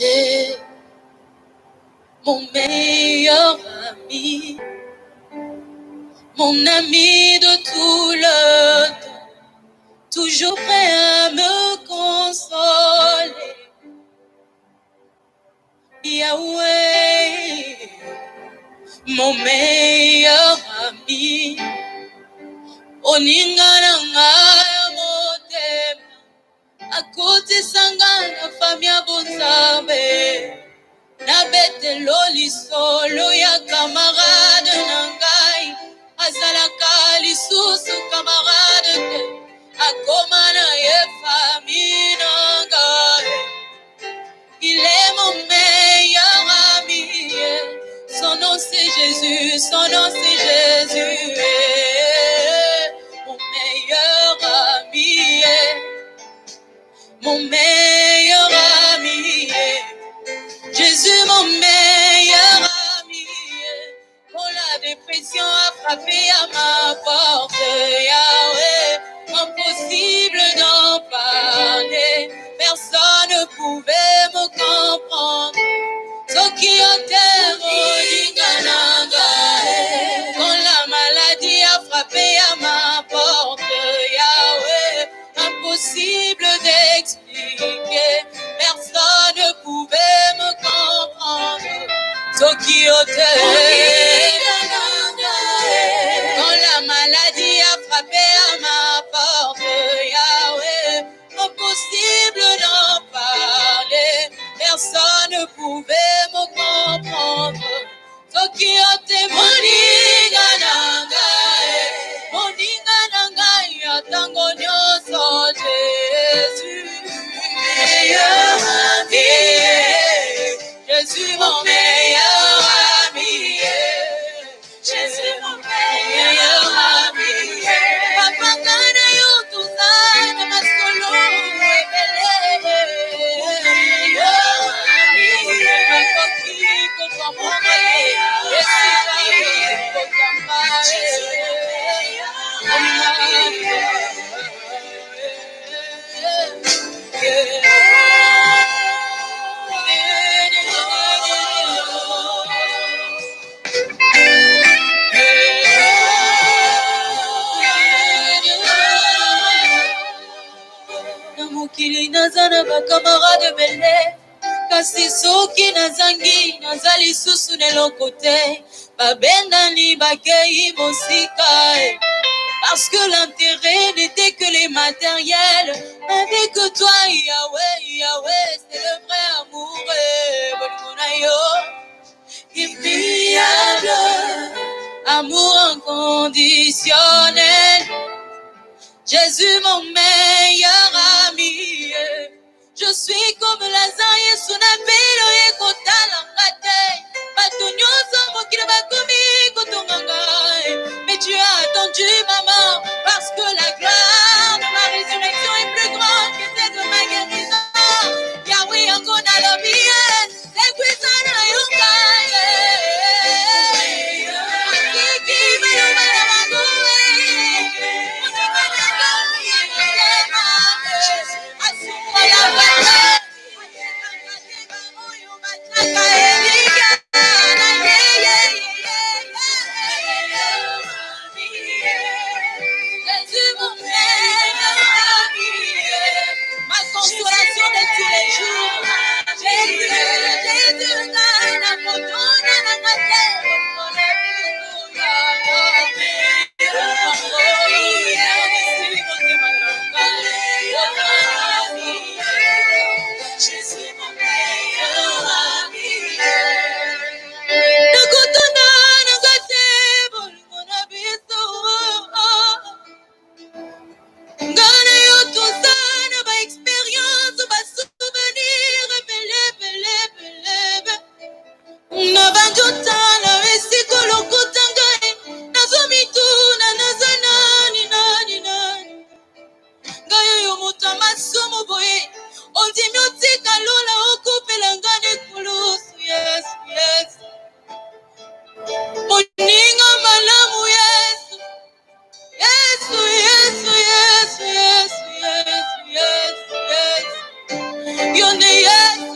est mon meilleur ami, mon ami de tout le temps, toujours prêt à me consoler. Yahweh, mon meilleur ami, oningana ngaya motema, akotisanga na famille bonzabe. Nabetelo lisolo ya camarade nangai, azalaka lisusu camarade te, akomana ye famille nangai. Il est mon meilleur ami, son nom c'est Jésus, son nom c'est Jésus. Mon meilleur ami, mon meilleur ami. Jésus, mon meilleur ami, quand la dépression a frappé à ma porte, Yahweh, impossible d'en parler, personne ne pouvait me comprendre. Soki quand la maladie a frappé à ma porte, Yahweh, impossible d'expliquer, personne ne pouvait me comprendre. Soki quand la maladie a frappé à ma porte, Yahweh, impossible d'en parler, personne ne pouvait me comprendre. Soki moninga nangai, atango nyonso Jésus, meilleur ami, Jésus mon meilleur ami, Jésus mon meilleur ami, papa kana yo tuzana masolo ebele, meilleur ami, makoki kwa mwana, Jésus kwa mokili naza na bacamarade bele, kasi soki nazangi naza lisusu na eloko te, babendani bakei mosika. Parce que l'intérêt n'était que les matériels. Avec toi, Yahweh, Yahweh, c'est le vrai amour. Irrémédiable, amour inconditionnel. Jésus, mon meilleur ami. Je suis comme Lazare, son appel et Kotalangate. Mais tu as attendu, maman, parce que la gloire de ma résurrection est plus grande que celle de ma guérison. Yahweh, encore dans la vie, c'est puissant dans ma consolation de tous les jours. Ngana yo tozana ba experience ba souvenir belebe na banjuta na esiko lokutanga nazomituna nazanani ngayo yo moto masumu boye ondimi otika lola okupela ngane kulusu yes moninga malamu Yesu Yesu. Yone Yesu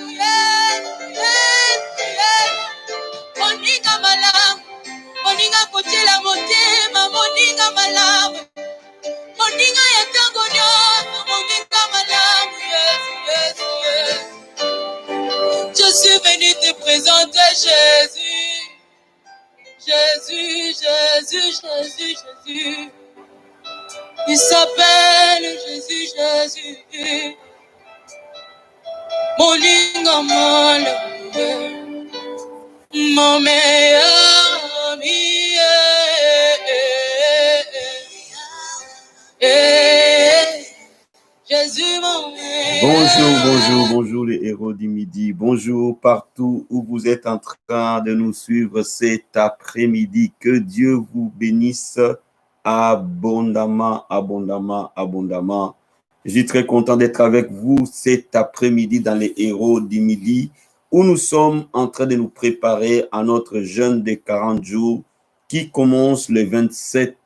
malamu. Moninga ya tango nyonso, moninga malamu. Yes, yes, yes. Je suis venu te présenter Jésus. Jésus, Jésus, Jésus, Jésus. Il s'appelle Jésus, Jésus. Moninga malamu. Mon meilleur ami. Jésus, mon meilleur. Bonjour les héros du midi. Bonjour partout où vous êtes en train de nous suivre cet après-midi. Que Dieu vous bénisse abondamment. Je suis très content d'être avec vous cet après-midi dans les héros du midi, où nous sommes en train de nous préparer à notre jeûne de 40 jours qui commence le 27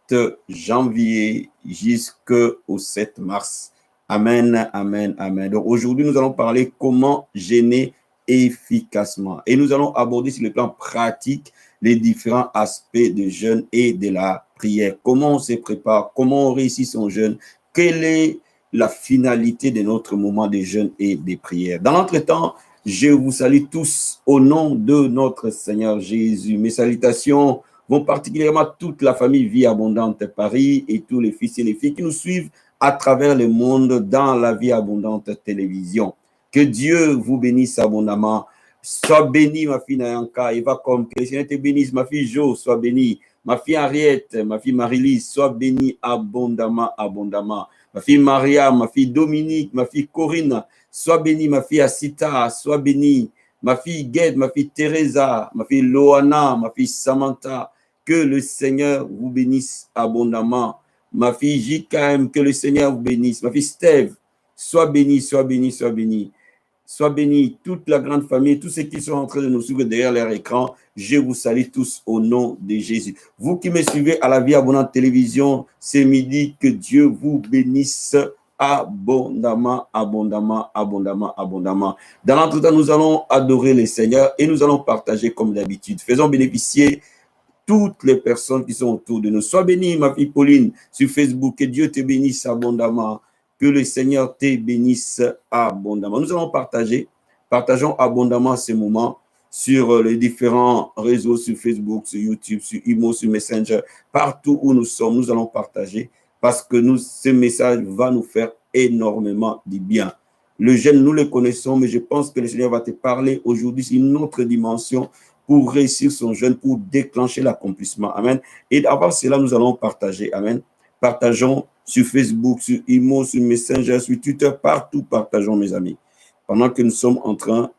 janvier jusqu'au 7 mars. Amen, amen, amen. Donc aujourd'hui, nous allons parler comment jeûner efficacement. Et nous allons aborder sur le plan pratique les différents aspects de jeûne et de la prière. Comment on se prépare, comment on réussit son jeûne, quelle est la finalité de notre moment de jeûne et de prière. Dans l'entretemps, je vous salue tous au nom de notre Seigneur Jésus. Mes salutations vont particulièrement à toute la famille Vie Abondante Paris et tous les fils et les filles qui nous suivent à travers le monde dans la Vie Abondante télévision. Que Dieu vous bénisse abondamment. Sois bénie, ma fille Nayanka, Eva comme que le Seigneur te bénisse, ma fille Jo, sois bénie. Ma fille Henriette, ma fille Marie-Lise, sois bénie abondamment. Ma fille Maria, ma fille Dominique, ma fille Corinne, sois bénie. Ma fille Asita, sois bénie. Ma fille Gued, ma fille Teresa, ma fille Loana, ma fille Samantha, que le Seigneur vous bénisse abondamment. Ma fille JKM, que le Seigneur vous bénisse. Ma fille Steve, sois bénie. Sois bénie, toute la grande famille, tous ceux qui sont en train de nous suivre derrière leur écran. Je vous salue tous au nom de Jésus. Vous qui me suivez à la Vie Abondante télévision, c'est midi, que Dieu vous bénisse abondamment. Dans l'entretemps, nous allons adorer le Seigneur et nous allons partager comme d'habitude. Faisons bénéficier toutes les personnes qui sont autour de nous. Sois bénie, ma fille Pauline, sur Facebook. Que Dieu te bénisse abondamment. Que le Seigneur te bénisse abondamment. Nous allons partageons abondamment ces moments sur les différents réseaux, sur Facebook, sur YouTube, sur Imo, sur Messenger. Partout où nous sommes, nous allons partager parce que ce message va nous faire énormément du bien. Le jeûne, nous le connaissons, mais je pense que le Seigneur va te parler aujourd'hui sur une autre dimension pour réussir son jeûne, pour déclencher l'accomplissement. Amen. Et avant cela, nous allons partager. Amen. Partageons sur Facebook, sur Imo, sur Messenger, sur Twitter, partout, partageons, mes amis. Pendant que nous sommes en train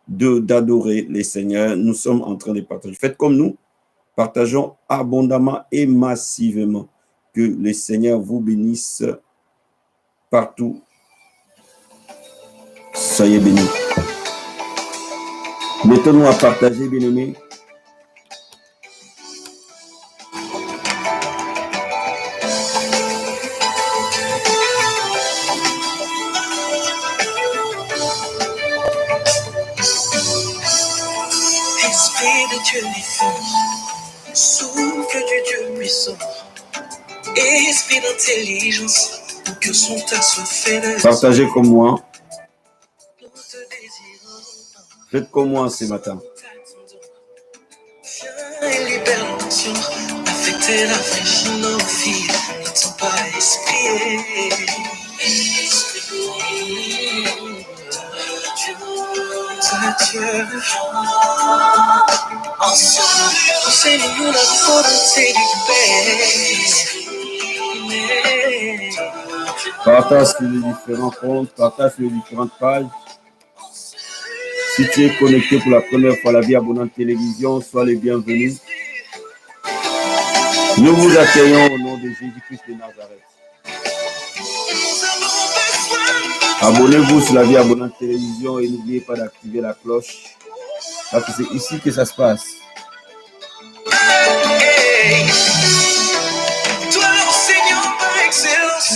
d'adorer les Seigneurs, nous sommes en train de partager. Faites comme nous, partageons abondamment et massivement. Que le Seigneur vous bénisse partout. Soyez bénis. Mettons-nous à partager, bien-aimés. Esprit de Dieu vivant, souffle du Dieu puissant, esprit d'intelligence, que son tas soit fait. Partagez comme moi. Faites comme moi ce matin. Viens et libère l'onction, affecter la fraîcheur de nos filles, n'attends pas esprit. Enseigne-nous la volonté du Père. Partage sur les différents comptes, partage sur les différentes pages. Si tu es connecté pour la première fois à la Vie Abondante télévision, sois le bienvenu. Nous vous accueillons au nom de Jésus-Christ de Nazareth. Abonnez-vous sur la Vie Abondante télévision et n'oubliez pas d'activer la cloche. Parce que c'est ici que ça se passe. Toi l'enseignant par excellence,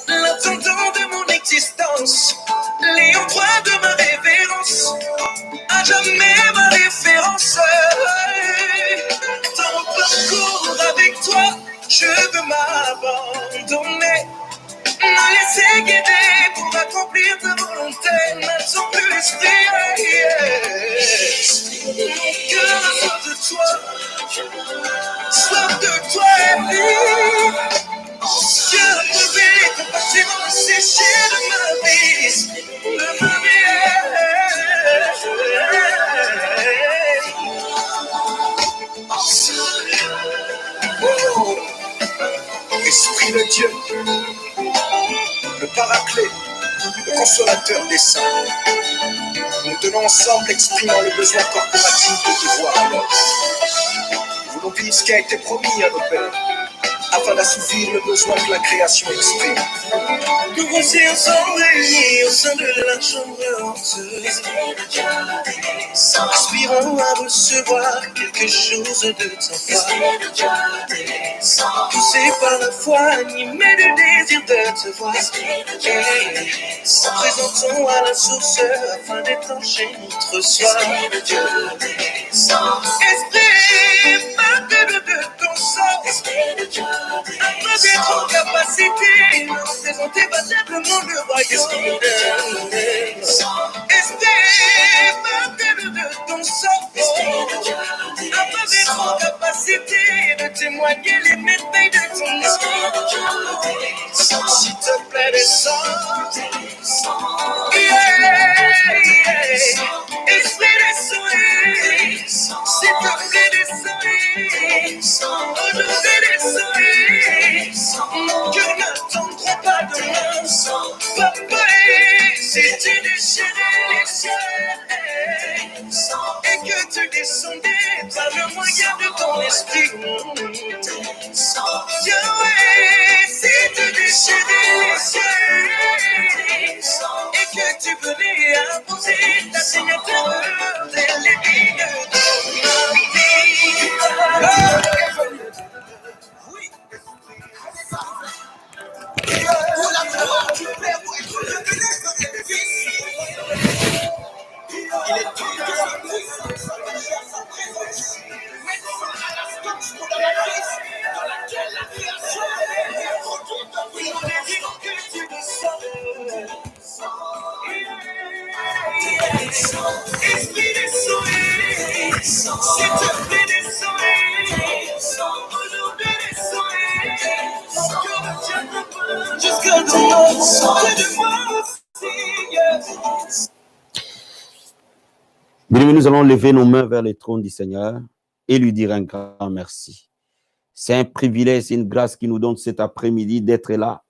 l'intendant de mon existence, l'ayant droit de ma révérence, à jamais ma référence. Dans mon parcours avec toi, je veux abandonner. Me laisser guider pour accomplir ta volonté. N'attends plus l'esprit. Que la soif de toi, soif de toi est vie. Dieu a prouvé compassément séché de ma vie. De ma vie. Oh, Esprit de Dieu, le paraclet, le consolateur des saints. Nous tenons ensemble, exprimant le besoin corporatif de te voir alors. Nous voulons vivre ce qui a été promis à nos pères, afin d'assouvir le besoin que la création exprime. Nous voici ensemble réunis au sein de la chambre honteuse. Aspirons à recevoir quelque chose de ta part. Poussés par la foi, animés du désir de te voir. Présentons à la source afin d'étancher notre soif. Esprit, baptême de ton sang. Afin d'être en capacité de représenter valablement le royaume. Esprit, baptême de ton sang. Afin d'être en capacité de témoigner les merveilles de ton nom. S'il te plaît, descends. Esprit descends. S'il te plaît, descends. Aujourd'hui descends. Mon cœur n'attendra pas demain. Papa, si tu déchirais les cieux et que tu descendais par le moyen de ton esprit. Yahweh, si tu déchirais les cieux et que tu venais imposer ta signature des lignes de ma vie. Oui. Pour la gloire du Père, pour être reconnaissant de Fils. Il est temps de sa présence. Maintenant, à la stance de la crise dans laquelle la création est produite en vie. On est dit que tu descends. Esprit descend. S'il te plaît, descend. Aujourd'hui, descend. Mon cœur ne tiendra pas jusqu'à demain. Que de moi aussi. Bien, nous allons lever nos mains vers le trône du Seigneur et lui dire un grand merci. C'est un privilège, c'est une grâce qui nous donne cet après-midi d'être là.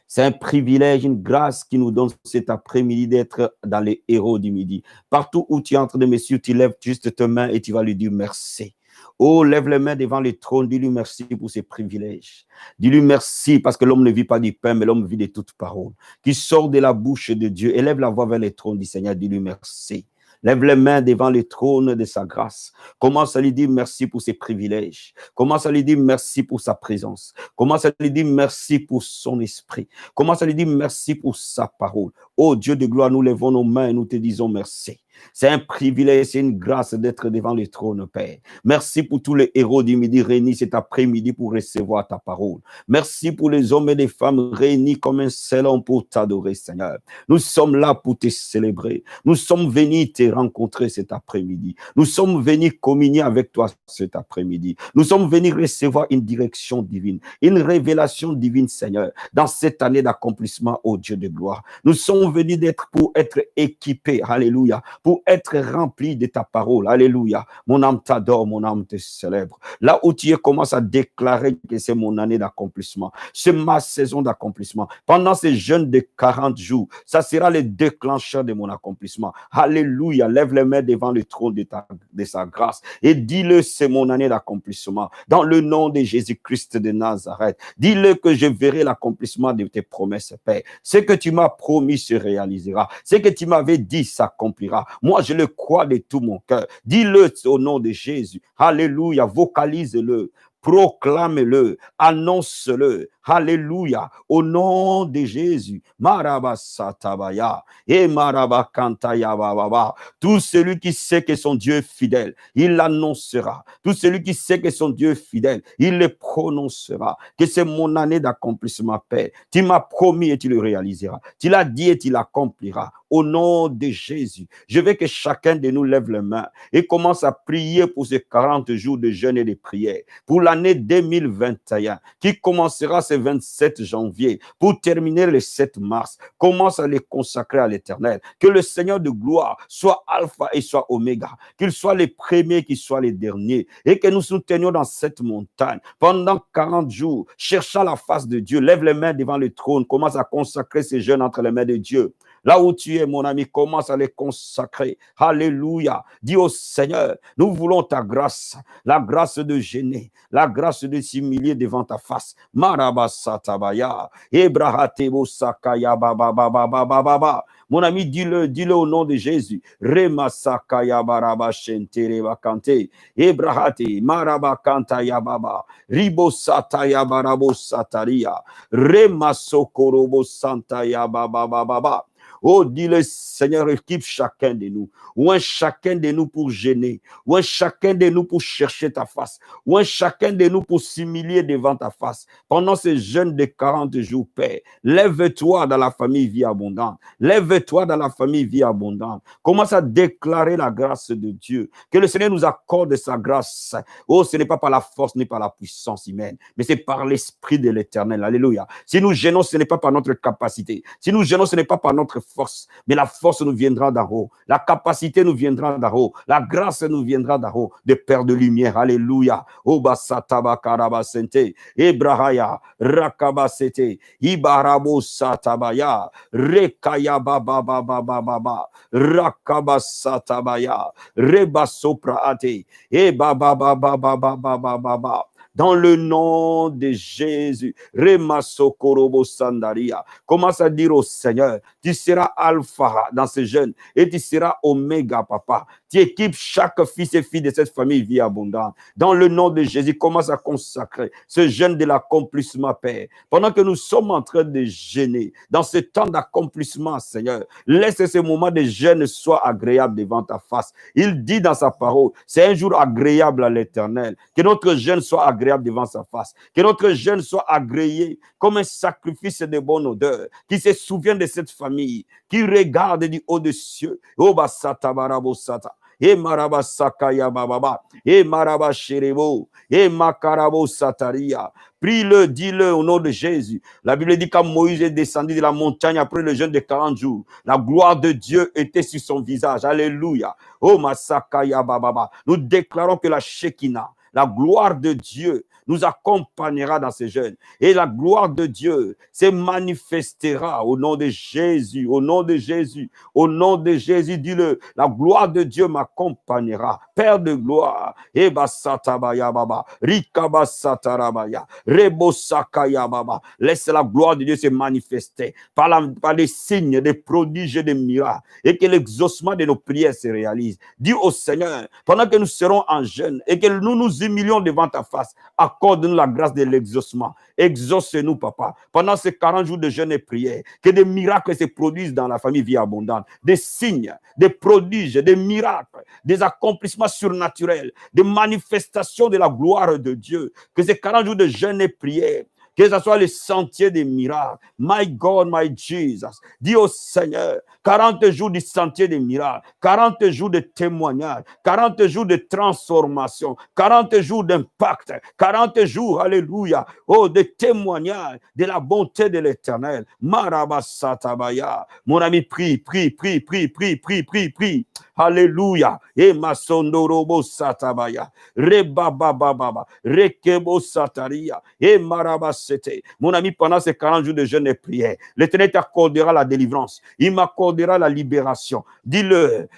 C'est un privilège, une grâce qui nous donne cet après-midi d'être dans les héros du midi. Partout où tu entres de messieurs, tu lèves juste tes mains et tu vas lui dire merci. Oh, lève les mains devant le trône, dis-lui merci pour ses privilèges. Dis-lui merci parce que l'homme ne vit pas du pain, mais l'homme vit de toute parole qui sort de la bouche de Dieu. Élève la voix vers le trône du Seigneur, dis-lui merci. Lève les mains devant le trône de sa grâce. Commence à lui dire merci pour ses privilèges. Commence à lui dire merci pour sa présence. Commence à lui dire merci pour son esprit. Commence à lui dire merci pour sa parole. Oh Dieu de gloire, nous levons nos mains et nous te disons merci. C'est un privilège, c'est une grâce d'être devant le trône, Père. Merci pour tous les héros du midi réunis cet après-midi pour recevoir ta parole. Merci pour les hommes et les femmes réunis comme un seul homme pour t'adorer, Seigneur. Nous sommes là pour te célébrer. Nous sommes venus te rencontrer cet après-midi. Nous sommes venus communier avec toi cet après-midi. Nous sommes venus recevoir une direction divine, une révélation divine, Seigneur, dans cette année d'accomplissement, ô Dieu de gloire. Nous sommes venus pour être équipés, alléluia, pour être rempli de ta parole. Alléluia. Mon âme t'adore, mon âme te célèbre. Là où tu commences à déclarer que c'est mon année d'accomplissement, c'est ma saison d'accomplissement. Pendant ces jeûnes de 40 jours, ça sera le déclencheur de mon accomplissement. Alléluia. Lève les mains devant le trône de sa grâce et dis-le, c'est mon année d'accomplissement. Dans le nom de Jésus-Christ de Nazareth, dis-le que je verrai l'accomplissement de tes promesses, Père. Ce que tu m'as promis se réalisera. Ce que tu m'avais dit s'accomplira. Moi, je le crois de tout mon cœur. Dis-le au nom de Jésus. Alléluia. Vocalise-le. Proclame-le, annonce-le. Alléluia. Au nom de Jésus. Marabasatabaya. Et marabakantaya bababa. Tout celui qui sait que son Dieu est fidèle, il l'annoncera. Tout celui qui sait que son Dieu est fidèle, il le prononcera. Que c'est mon année d'accomplissement, Père. Tu m'as promis et tu le réaliseras. Tu l'as dit et tu l'accompliras. Au nom de Jésus, je veux que chacun de nous lève les mains et commence à prier pour ces 40 jours de jeûne et de prière. Pour l'année 2021, qui commencera ce 27 janvier, pour terminer le 7 mars. Commence à les consacrer à l'Éternel. Que le Seigneur de gloire soit alpha et soit oméga. Qu'il soit les premiers, qu'il soit les derniers. Et que nous soutenions dans cette montagne pendant 40 jours, cherchant la face de Dieu. Lève les mains devant le trône. Commence à consacrer ces jeûnes entre les mains de Dieu. Là où tu es, mon ami, commence à les consacrer. Alléluia. Dis au Seigneur, nous voulons ta grâce, la grâce de jeûner, la grâce de s'humilier devant ta face. Marabasatabaya, Ebrahatebo Sakaya Baba Baba Baba Baba. Mon ami, dis-le au nom de Jésus. Remasakaya Baraba Shentere Bakante, Ebrahate, Marabakanta Yababa, Ribosataya Barabo Sataria, Remasokorobo Santa Yababa Baba. Oh, dis-le, Seigneur, équipe chacun de nous. Ou un chacun de nous pour gêner. Ou un chacun de nous pour chercher ta face. Ou un chacun de nous pour s'humilier devant ta face. Pendant ces jeûnes de 40 jours, Père, lève-toi dans la famille vie abondante. Lève-toi dans la famille vie abondante. Commence à déclarer la grâce de Dieu. Que le Seigneur nous accorde sa grâce. Oh, ce n'est pas par la force ni par la puissance humaine, mais c'est par l'Esprit de l'Éternel. Alléluia. Si nous gênons, ce n'est pas par notre capacité. Si nous gênons, ce n'est pas par notre force, mais la force nous viendra d'en haut, la capacité nous viendra d'en haut, la grâce nous viendra d'en haut, de Père de lumière. Alléluia. Obasatabakarabasente, Ebrahaya, Rakabasete, Ibarabo Satabaya, Rekaya Baba Baba Baba, Rakabasatabaya, Rebasopraate, Ebaba Baba Baba Baba Baba. Dans le nom de Jésus, Remasokorobo Sandaria. Commence à dire au Seigneur, tu seras alpha dans ce jeûne et tu seras oméga, papa. Tu équipes chaque fils et fille de cette famille vie abondante. Dans le nom de Jésus, commence à consacrer ce jeûne de l'accomplissement, Père. Pendant que nous sommes en train de jeûner, dans ce temps d'accomplissement, Seigneur, laisse ce moment de jeûne soit agréable devant ta face. Il dit dans sa parole, c'est un jour agréable à l'Éternel. Que notre jeûne soit agréable devant sa face. Que notre jeûne soit agréé comme un sacrifice de bonne odeur. Qui se souvient de cette famille, qui regarde du haut des cieux. Obasata barabosata. Et marabasakaya bababa. Et marabashirebo. Et makarabo sataria. Prie-le, dis-le au nom de Jésus. La Bible dit quand Moïse est descendu de la montagne après le jeûne de 40 jours, la gloire de Dieu était sur son visage. Alléluia. Oh masakaya bababa. Nous déclarons que la Shekinah, la gloire de Dieu nous accompagnera dans ces jeûnes. Et la gloire de Dieu se manifestera au nom de Jésus, au nom de Jésus, au nom de Jésus. Dis-le, la gloire de Dieu m'accompagnera. Père de gloire, Ebasatabaya Baba, Rikabasatarabaya, Rebosakaya Baba. Laisse la gloire de Dieu se manifester par les signes, des prodiges et des miracles, et que l'exaucement de nos prières se réalise. Dis au Seigneur, pendant que nous serons en jeûne et que nous nous humilions devant ta face, accorde-nous la grâce de l'exaucement. Exauce-nous, papa. Pendant ces 40 jours de jeûne et prière, que des miracles se produisent dans la famille vie abondante. Des signes, des prodiges, des miracles, des accomplissements surnaturels, des manifestations de la gloire de Dieu. Que ces 40 jours de jeûne et prière, que ce soit le sentier des miracles. My God, my Jesus. Dis au Seigneur, 40 jours du sentier des miracles, 40 jours de témoignage, 40 jours de transformation, 40 jours d'impact, 40 jours, alléluia, oh, de témoignage de la bonté de l'Éternel. Marabasatabaya. Mon ami, prie, prie, prie, prie, prie, prie, prie, prie. Alléluia. Et masondorobo satabaya. Rebabababa. Rekebo sataria. Et marabasete. Mon ami, pendant ces 40 jours de jeûne et prière, l'Éternel t'accordera la délivrance. Il m'accordera la libération. Dis-le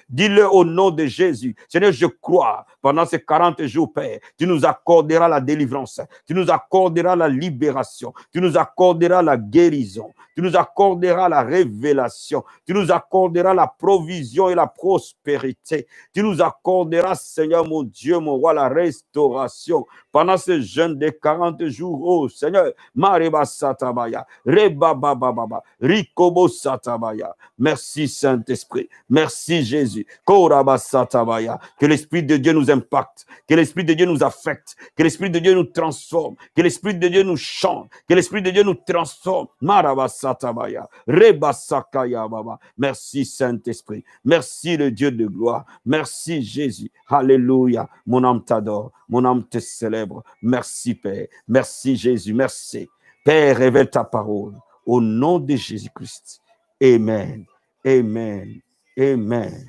au nom de Jésus. Seigneur, je crois, pendant ces 40 jours, Père, tu nous accorderas la délivrance. Tu nous accorderas la libération. Tu nous accorderas la guérison. Tu nous accorderas la révélation. Tu nous accorderas la provision et la prospérité. Tu nous accorderas, Seigneur mon Dieu, mon roi, la restauration. Pendant ce jeûne de 40 jours, oh Seigneur, Mareba Satabaya. Rebabababa. Rikobo Satabaya. Merci Saint-Esprit. Merci Jésus. Koraba Satabaya. Que l'Esprit de Dieu nous impacte. Que l'Esprit de Dieu nous affecte. Que l'Esprit de Dieu nous transforme. Que l'Esprit de Dieu nous chante. Que l'Esprit de Dieu nous transforme. Maraba Satabaya. Reba Sakaya Baba. Merci Saint-Esprit. Merci le Dieu de gloire. Merci Jésus. Alléluia. Mon âme t'adore. Mon âme te célèbre. Merci Père. Merci Jésus. Merci. Père, révèle ta parole. Au nom de Jésus-Christ. Amen. Amen. Amen.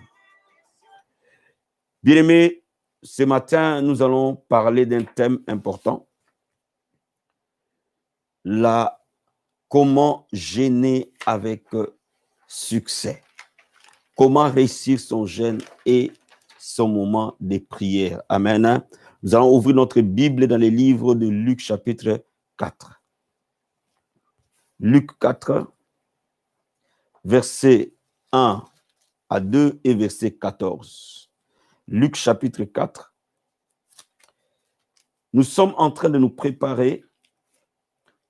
Bien-aimés, ce matin, nous allons parler d'un thème important. Comment jeûner avec succès. Comment réussir son jeûne et son moment de prière. Amen. Nous allons ouvrir notre Bible dans les livres de Luc chapitre 4. Luc 4, versets 1 à 2 et verset 14. Luc chapitre 4. Nous sommes en train de nous préparer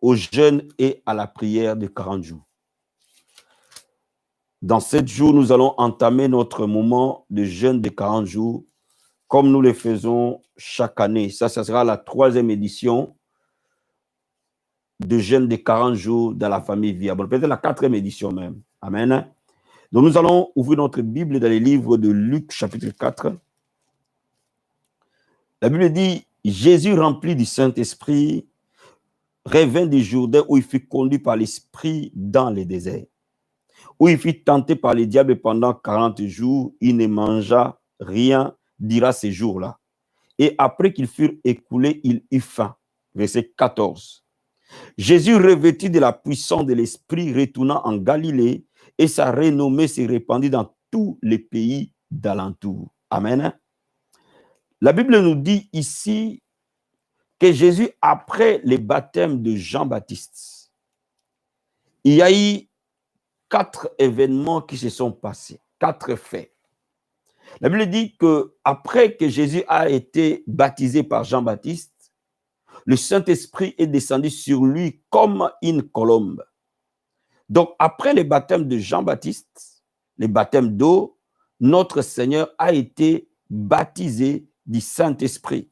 au jeûne et à la prière de 40 jours. Dans 7 jours, nous allons entamer notre moment de jeûne de 40 jours, comme nous le faisons chaque année. Ça sera la 3e édition de jeûne de 40 jours dans la famille Viable. Peut-être la 4e édition même. Amen. Donc, nous allons ouvrir notre Bible dans les livres de Luc, chapitre 4. La Bible dit, Jésus rempli du Saint-Esprit, revint du Jourdain où il fut conduit par l'Esprit dans le désert, où il fut tenté par le diable pendant 40 jours, il ne mangea rien durant ces jours-là. Et après qu'ils furent écoulés, il eut faim. Verset 14. Jésus, revêtu de la puissance de l'Esprit, retourna en Galilée, et sa renommée s'est répandue dans tous les pays d'alentour. Amen. La Bible nous dit ici que Jésus, après le baptême de Jean-Baptiste, il y a eu 4 événements qui se sont passés, 4 faits. La Bible dit qu'après que Jésus a été baptisé par Jean-Baptiste, le Saint-Esprit est descendu sur lui comme une colombe. Donc, après le baptême de Jean-Baptiste, le baptême d'eau, notre Seigneur a été baptisé du Saint-Esprit.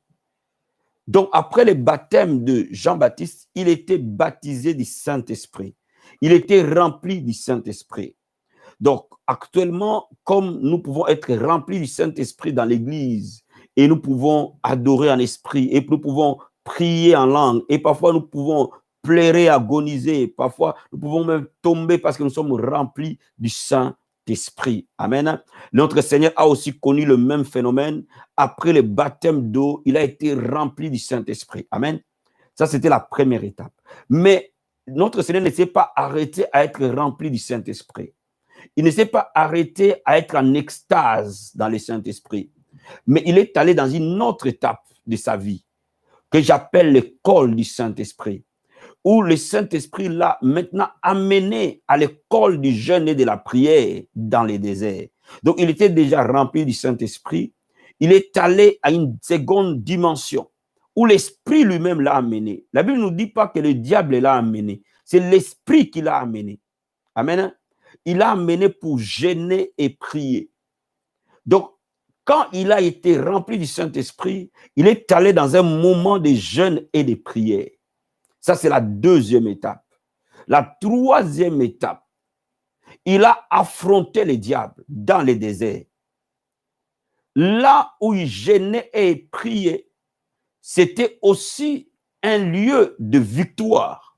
Donc, après le baptême de Jean-Baptiste, il était baptisé du Saint-Esprit. Il était rempli du Saint-Esprit. Donc, actuellement, comme nous pouvons être remplis du Saint-Esprit dans l'Église, et nous pouvons adorer en esprit, et nous pouvons prier en langue, et parfois nous pouvons pleurer, agoniser, parfois nous pouvons même tomber parce que nous sommes remplis du Saint-Esprit. Amen. Notre Seigneur a aussi connu le même phénomène. Après le baptême d'eau, il a été rempli du Saint-Esprit. Amen. Ça, c'était la première étape. Mais notre Seigneur ne s'est pas arrêté à être rempli du Saint-Esprit. Il ne s'est pas arrêté à être en extase dans le Saint-Esprit. Mais il est allé dans une autre étape de sa vie, que j'appelle l'école du Saint-Esprit, où le Saint-Esprit l'a maintenant amené à l'école du jeûne et de la prière dans les déserts. Donc, il était déjà rempli du Saint-Esprit. Il est allé à une seconde dimension, où l'Esprit lui-même l'a amené. La Bible ne nous dit pas que le diable l'a amené. C'est l'Esprit qui l'a amené. Amen. Il l'a amené pour jeûner et prier. Donc, quand il a été rempli du Saint-Esprit, il est allé dans un moment de jeûne et de prière. Ça, c'est la 2e étape. La 3e étape, il a affronté le diable dans le désert. Là où il jeûnait et priait, c'était aussi un lieu de victoire.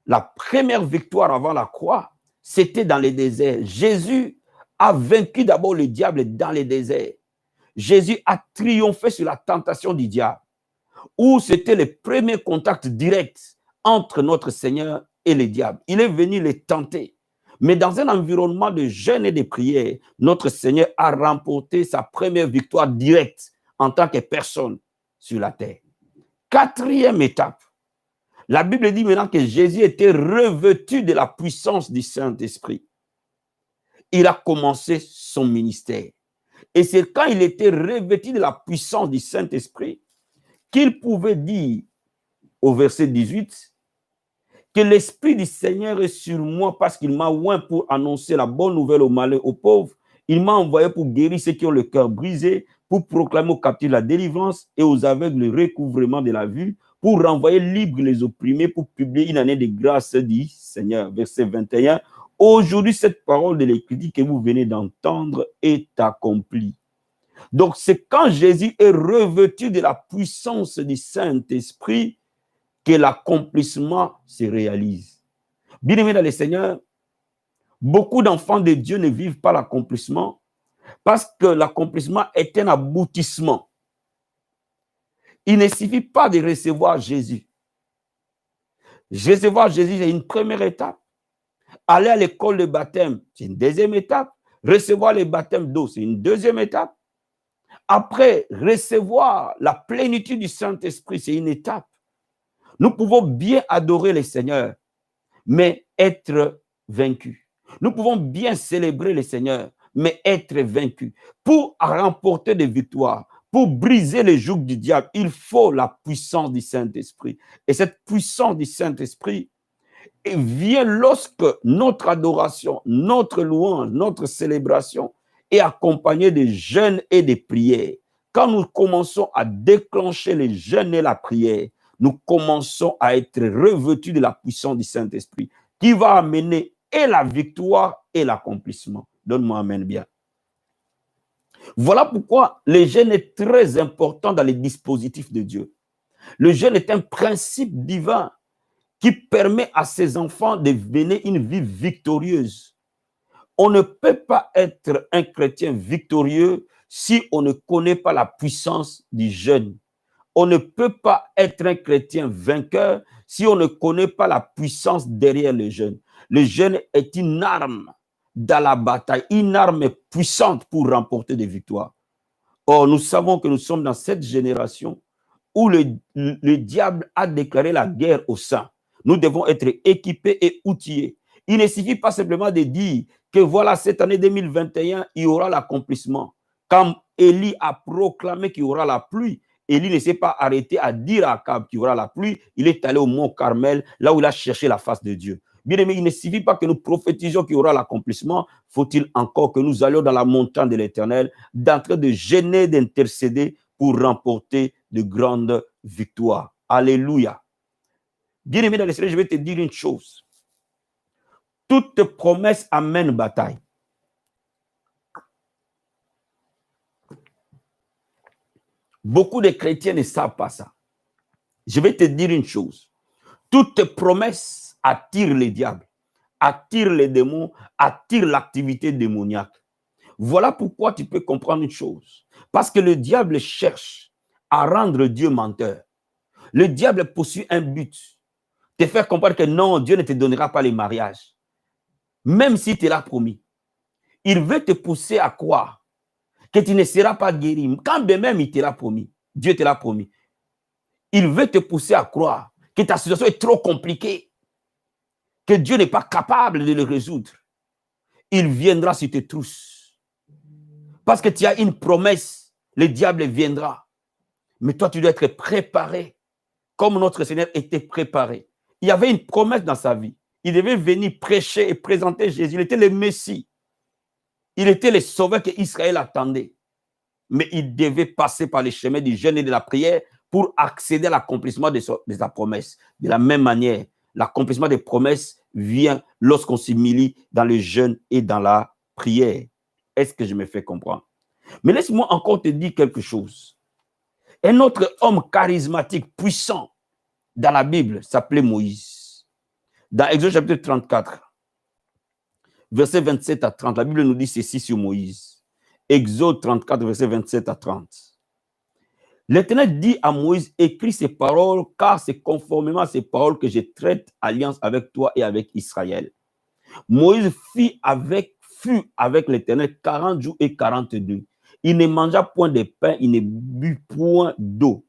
La première victoire avant la croix, c'était dans le désert. Jésus a vaincu d'abord le diable dans le désert. Jésus a triomphé sur la tentation du diable, où c'était le premier contact direct entre notre Seigneur et le diable. Il est venu le tenter. Mais dans un environnement de jeûne et de prière, notre Seigneur a remporté sa première victoire directe en tant que personne sur la terre. 4e étape. La Bible dit maintenant que Jésus était revêtu de la puissance du Saint-Esprit. Il a commencé son ministère. Et c'est quand il était revêtu de la puissance du Saint-Esprit qu'il pouvait dire au verset 18, que l'Esprit du Seigneur est sur moi parce qu'il m'a oint pour annoncer la bonne nouvelle aux malheureux, aux pauvres. Il m'a envoyé pour guérir ceux qui ont le cœur brisé, pour proclamer aux captifs la délivrance et aux aveugles le recouvrement de la vue, pour renvoyer libres les opprimés, pour publier une année de grâce, dit Seigneur. Verset 21. Aujourd'hui, cette parole de l'Écriture que vous venez d'entendre est accomplie. Donc, c'est quand Jésus est revêtu de la puissance du Saint-Esprit que l'accomplissement se réalise. Bien-aimés dans le Seigneur, beaucoup d'enfants de Dieu ne vivent pas l'accomplissement parce que l'accomplissement est un aboutissement. Il ne suffit pas de recevoir Jésus. Recevoir Jésus, c'est une première étape. Aller à l'école de baptême, c'est une deuxième étape. Recevoir le baptême d'eau, c'est une deuxième étape. Après, recevoir la plénitude du Saint-Esprit, c'est une étape. Nous pouvons bien adorer le Seigneur, mais être vaincus. Nous pouvons bien célébrer le Seigneur, mais être vaincus. Pour remporter des victoires, pour briser les jougs du diable, il faut la puissance du Saint-Esprit. Et cette puissance du Saint-Esprit vient lorsque notre adoration, notre louange, notre célébration est accompagnée de jeûnes et de prières. Quand nous commençons à déclencher les jeûnes et la prière, nous commençons à être revêtus de la puissance du Saint-Esprit qui va amener et la victoire et l'accomplissement. Donne-moi amen bien. Voilà pourquoi le jeûne est très important dans les dispositifs de Dieu. Le jeûne est un principe divin qui permet à ses enfants de mener une vie victorieuse. On ne peut pas être un chrétien victorieux si on ne connaît pas la puissance du jeûne. On ne peut pas être un chrétien vainqueur si on ne connaît pas la puissance derrière le jeûne. Le jeûne est une arme dans la bataille, une arme puissante pour remporter des victoires. Or, nous savons que nous sommes dans cette génération où le diable a déclaré la guerre aux saints. Nous devons être équipés et outillés. Il ne suffit pas simplement de dire que voilà, cette année 2021, il y aura l'accomplissement. Quand Élie a proclamé qu'il y aura la pluie, Élie ne s'est pas arrêté à dire à Akab qu'il y aura la pluie. Il est allé au mont Carmel, là où il a cherché la face de Dieu. Bien aimé, il ne suffit pas que nous prophétisions qu'il y aura l'accomplissement. Faut-il encore que nous allions dans la montagne de l'Éternel, d'entrer de gêner, d'intercéder pour remporter de grandes victoires. Alléluia. Bien aimé dans le Seigneur, je vais te dire une chose. Toute promesse amène bataille. Beaucoup de chrétiens ne savent pas ça. Je vais te dire une chose. Toute promesse attire les diables, attire les démons, attire l'activité démoniaque. Voilà pourquoi tu peux comprendre une chose. Parce que le diable cherche à rendre Dieu menteur. Le diable poursuit un but. Te faire comprendre que non, Dieu ne te donnera pas les mariages. Même s'il te l'a promis. Il veut te pousser à croire que tu ne seras pas guéri. Quand bien même il te l'a promis, Dieu te l'a promis. Il veut te pousser à croire que ta situation est trop compliquée, que Dieu n'est pas capable de le résoudre. Il viendra sur tes trousses. Parce que tu as une promesse, le diable viendra. Mais toi, tu dois être préparé, comme notre Seigneur était préparé. Il y avait une promesse dans sa vie. Il devait venir prêcher et présenter Jésus. Il était le Messie. Il était le sauveur que Israël attendait. Mais il devait passer par les chemins du jeûne et de la prière pour accéder à l'accomplissement de sa promesse. De la même manière, l'accomplissement des promesses vient lorsqu'on s'humilie dans le jeûne et dans la prière. Est-ce que je me fais comprendre? Mais laisse-moi encore te dire quelque chose. Un autre homme charismatique, puissant, dans la Bible, s'appelait Moïse. Dans Exode chapitre 34, verset 27 à 30, la Bible nous dit ceci sur Moïse. Exode 34, verset 27 à 30. L'Éternel dit à Moïse, écris ces paroles, car c'est conformément à ces paroles que je traite alliance avec toi et avec Israël. Moïse fut avec l'Éternel 40 jours et 40 nuits. Il ne mangea point de pain, il ne but point d'eau.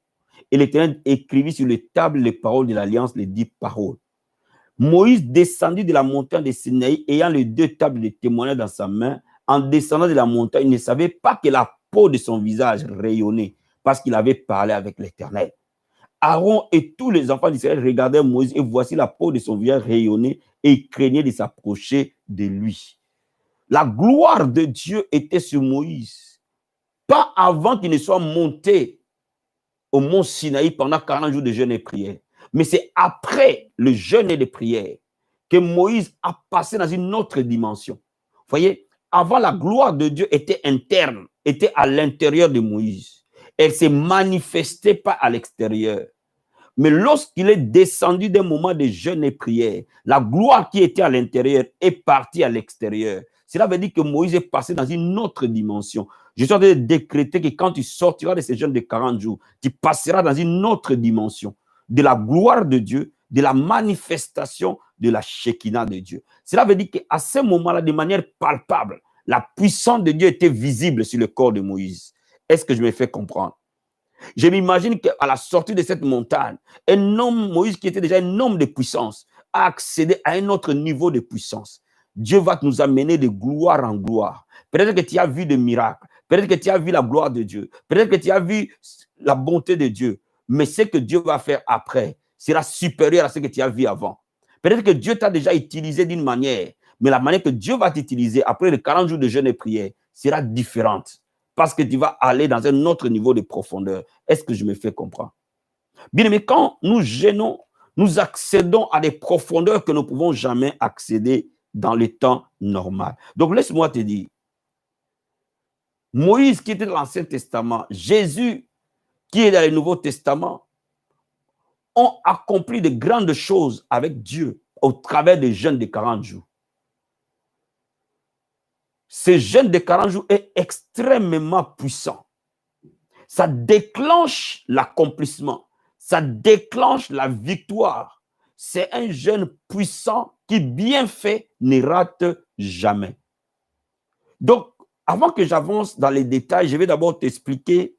Et l'Éternel écrivit sur les tables les paroles de l'alliance, les 10 paroles. Moïse descendit de la montagne de Sinaï, ayant les 2 tables de témoignage dans sa main. En descendant de la montagne, il ne savait pas que la peau de son visage rayonnait, parce qu'il avait parlé avec l'Éternel. Aaron et tous les enfants d'Israël regardaient Moïse et voici la peau de son visage rayonnait et ils craignaient de s'approcher de lui. La gloire de Dieu était sur Moïse. Pas avant qu'il ne soit monté au mont Sinaï pendant 40 jours de jeûne et prière. Mais c'est après le jeûne et les prières que Moïse a passé dans une autre dimension. Vous voyez, avant la gloire de Dieu était interne, était à l'intérieur de Moïse. Elle ne s'est manifestée pas à l'extérieur. Mais lorsqu'il est descendu d'un moment de jeûne et prière, la gloire qui était à l'intérieur est partie à l'extérieur. Cela veut dire que Moïse est passé dans une autre dimension. Je suis en train de décréter que quand tu sortiras de ces jeûnes de 40 jours, tu passeras dans une autre dimension de la gloire de Dieu, de la manifestation de la Shekinah de Dieu. Cela veut dire qu'à ce moment-là, de manière palpable, la puissance de Dieu était visible sur le corps de Moïse. Est-ce que je me fais comprendre? Je m'imagine qu'à la sortie de cette montagne, un homme, Moïse, qui était déjà un homme de puissance, a accédé à un autre niveau de puissance. Dieu va nous amener de gloire en gloire. Peut-être que tu as vu des miracles, peut-être que tu as vu la gloire de Dieu, peut-être que tu as vu la bonté de Dieu, mais ce que Dieu va faire après sera supérieur à ce que tu as vu avant. Peut-être que Dieu t'a déjà utilisé d'une manière, mais la manière que Dieu va t'utiliser après les 40 jours de jeûne et prière sera différente. Parce que tu vas aller dans un autre niveau de profondeur. Est-ce que je me fais comprendre? Bien aimé, quand nous jeûnons, nous accédons à des profondeurs que nous ne pouvons jamais accéder dans le temps normal. Donc laisse-moi te dire, Moïse qui était dans l'Ancien Testament, Jésus qui est dans le Nouveau Testament, ont accompli de grandes choses avec Dieu au travers des jeûnes de 40 jours. Ce jeûne de 40 jours est extrêmement puissant. Ça déclenche l'accomplissement. Ça déclenche la victoire. C'est un jeûne puissant qui, bien fait, ne rate jamais. Donc, avant que j'avance dans les détails, je vais d'abord t'expliquer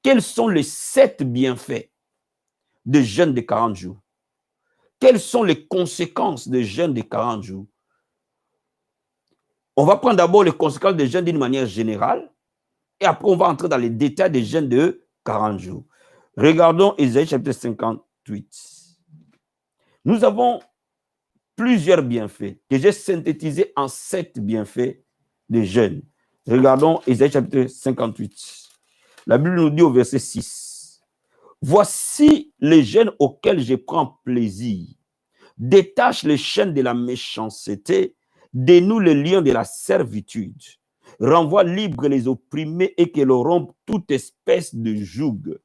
quels sont les 7 bienfaits de jeûne de 40 jours. Quelles sont les conséquences de jeûne de 40 jours? On va prendre d'abord les conséquences des jeûnes d'une manière générale et après on va entrer dans les détails des jeûnes de 40 jours. Regardons Ésaïe chapitre 58. Nous avons plusieurs bienfaits que j'ai synthétisés en 7 bienfaits de jeûne. Regardons Ésaïe chapitre 58. La Bible nous dit au verset 6. Voici les jeûnes auxquels je prends plaisir. Détache les chaînes de la méchanceté, dénoue les liens de la servitude, renvoie libres les opprimés et que l'on rompe toute espèce de joug.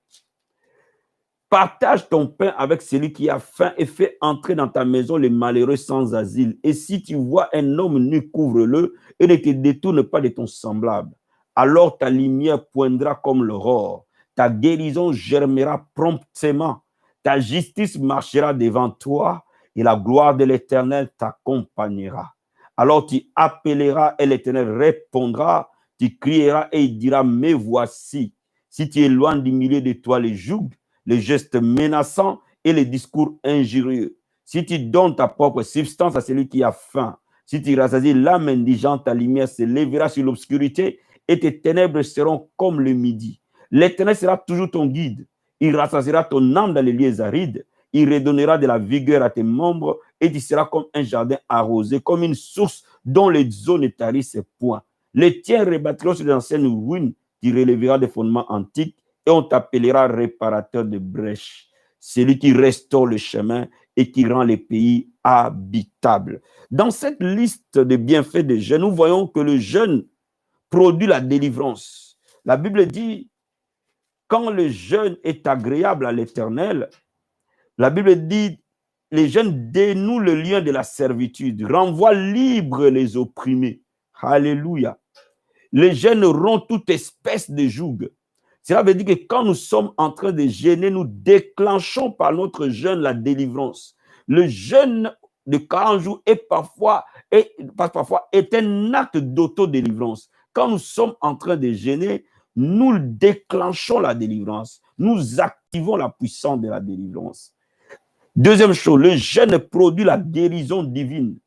Partage ton pain avec celui qui a faim et fais entrer dans ta maison les malheureux sans asile. Et si tu vois un homme nu, couvre-le et ne te détourne pas de ton semblable. Alors ta lumière poindra comme l'aurore, ta guérison germera promptement, ta justice marchera devant toi et la gloire de l'Éternel t'accompagnera. Alors tu appelleras et l'Éternel répondra, tu crieras et il dira, me voici. Si tu éloignes du milieu de toi les jougs, les gestes menaçants et les discours injurieux, si tu donnes ta propre substance à celui qui a faim, si tu rassasies l'âme indigente, ta lumière se lèvera sur l'obscurité et tes ténèbres seront comme le midi. L'Éternel sera toujours ton guide. Il rassasiera ton âme dans les lieux arides. Il redonnera de la vigueur à tes membres et tu seras comme un jardin arrosé, comme une source dont les eaux ne tarissent point. Les tiens rebâtiront sur d'anciennes ruines, tu relèveras des fondements antiques et on t'appellera réparateur de brèches. Celui qui restaure le chemin et qui rend les pays habitables. Dans cette liste de bienfaits de jeûne, nous voyons que le jeûne produit la délivrance. La Bible dit, quand le jeûne est agréable à l'Éternel, la Bible dit, les jeûnes dénouent le lien de la servitude, renvoient libres les opprimés. Alléluia. Les jeûnes rompent toute espèce de joug. Cela veut dire que quand nous sommes en train de jeûner, nous déclenchons par notre jeûne la délivrance. Le jeûne de 40 jours est parfois un acte d'autodélivrance. Quand nous sommes en train de jeûner, nous déclenchons la délivrance. Nous activons la puissance de la délivrance. Deuxième chose, le jeûne produit la guérison divine.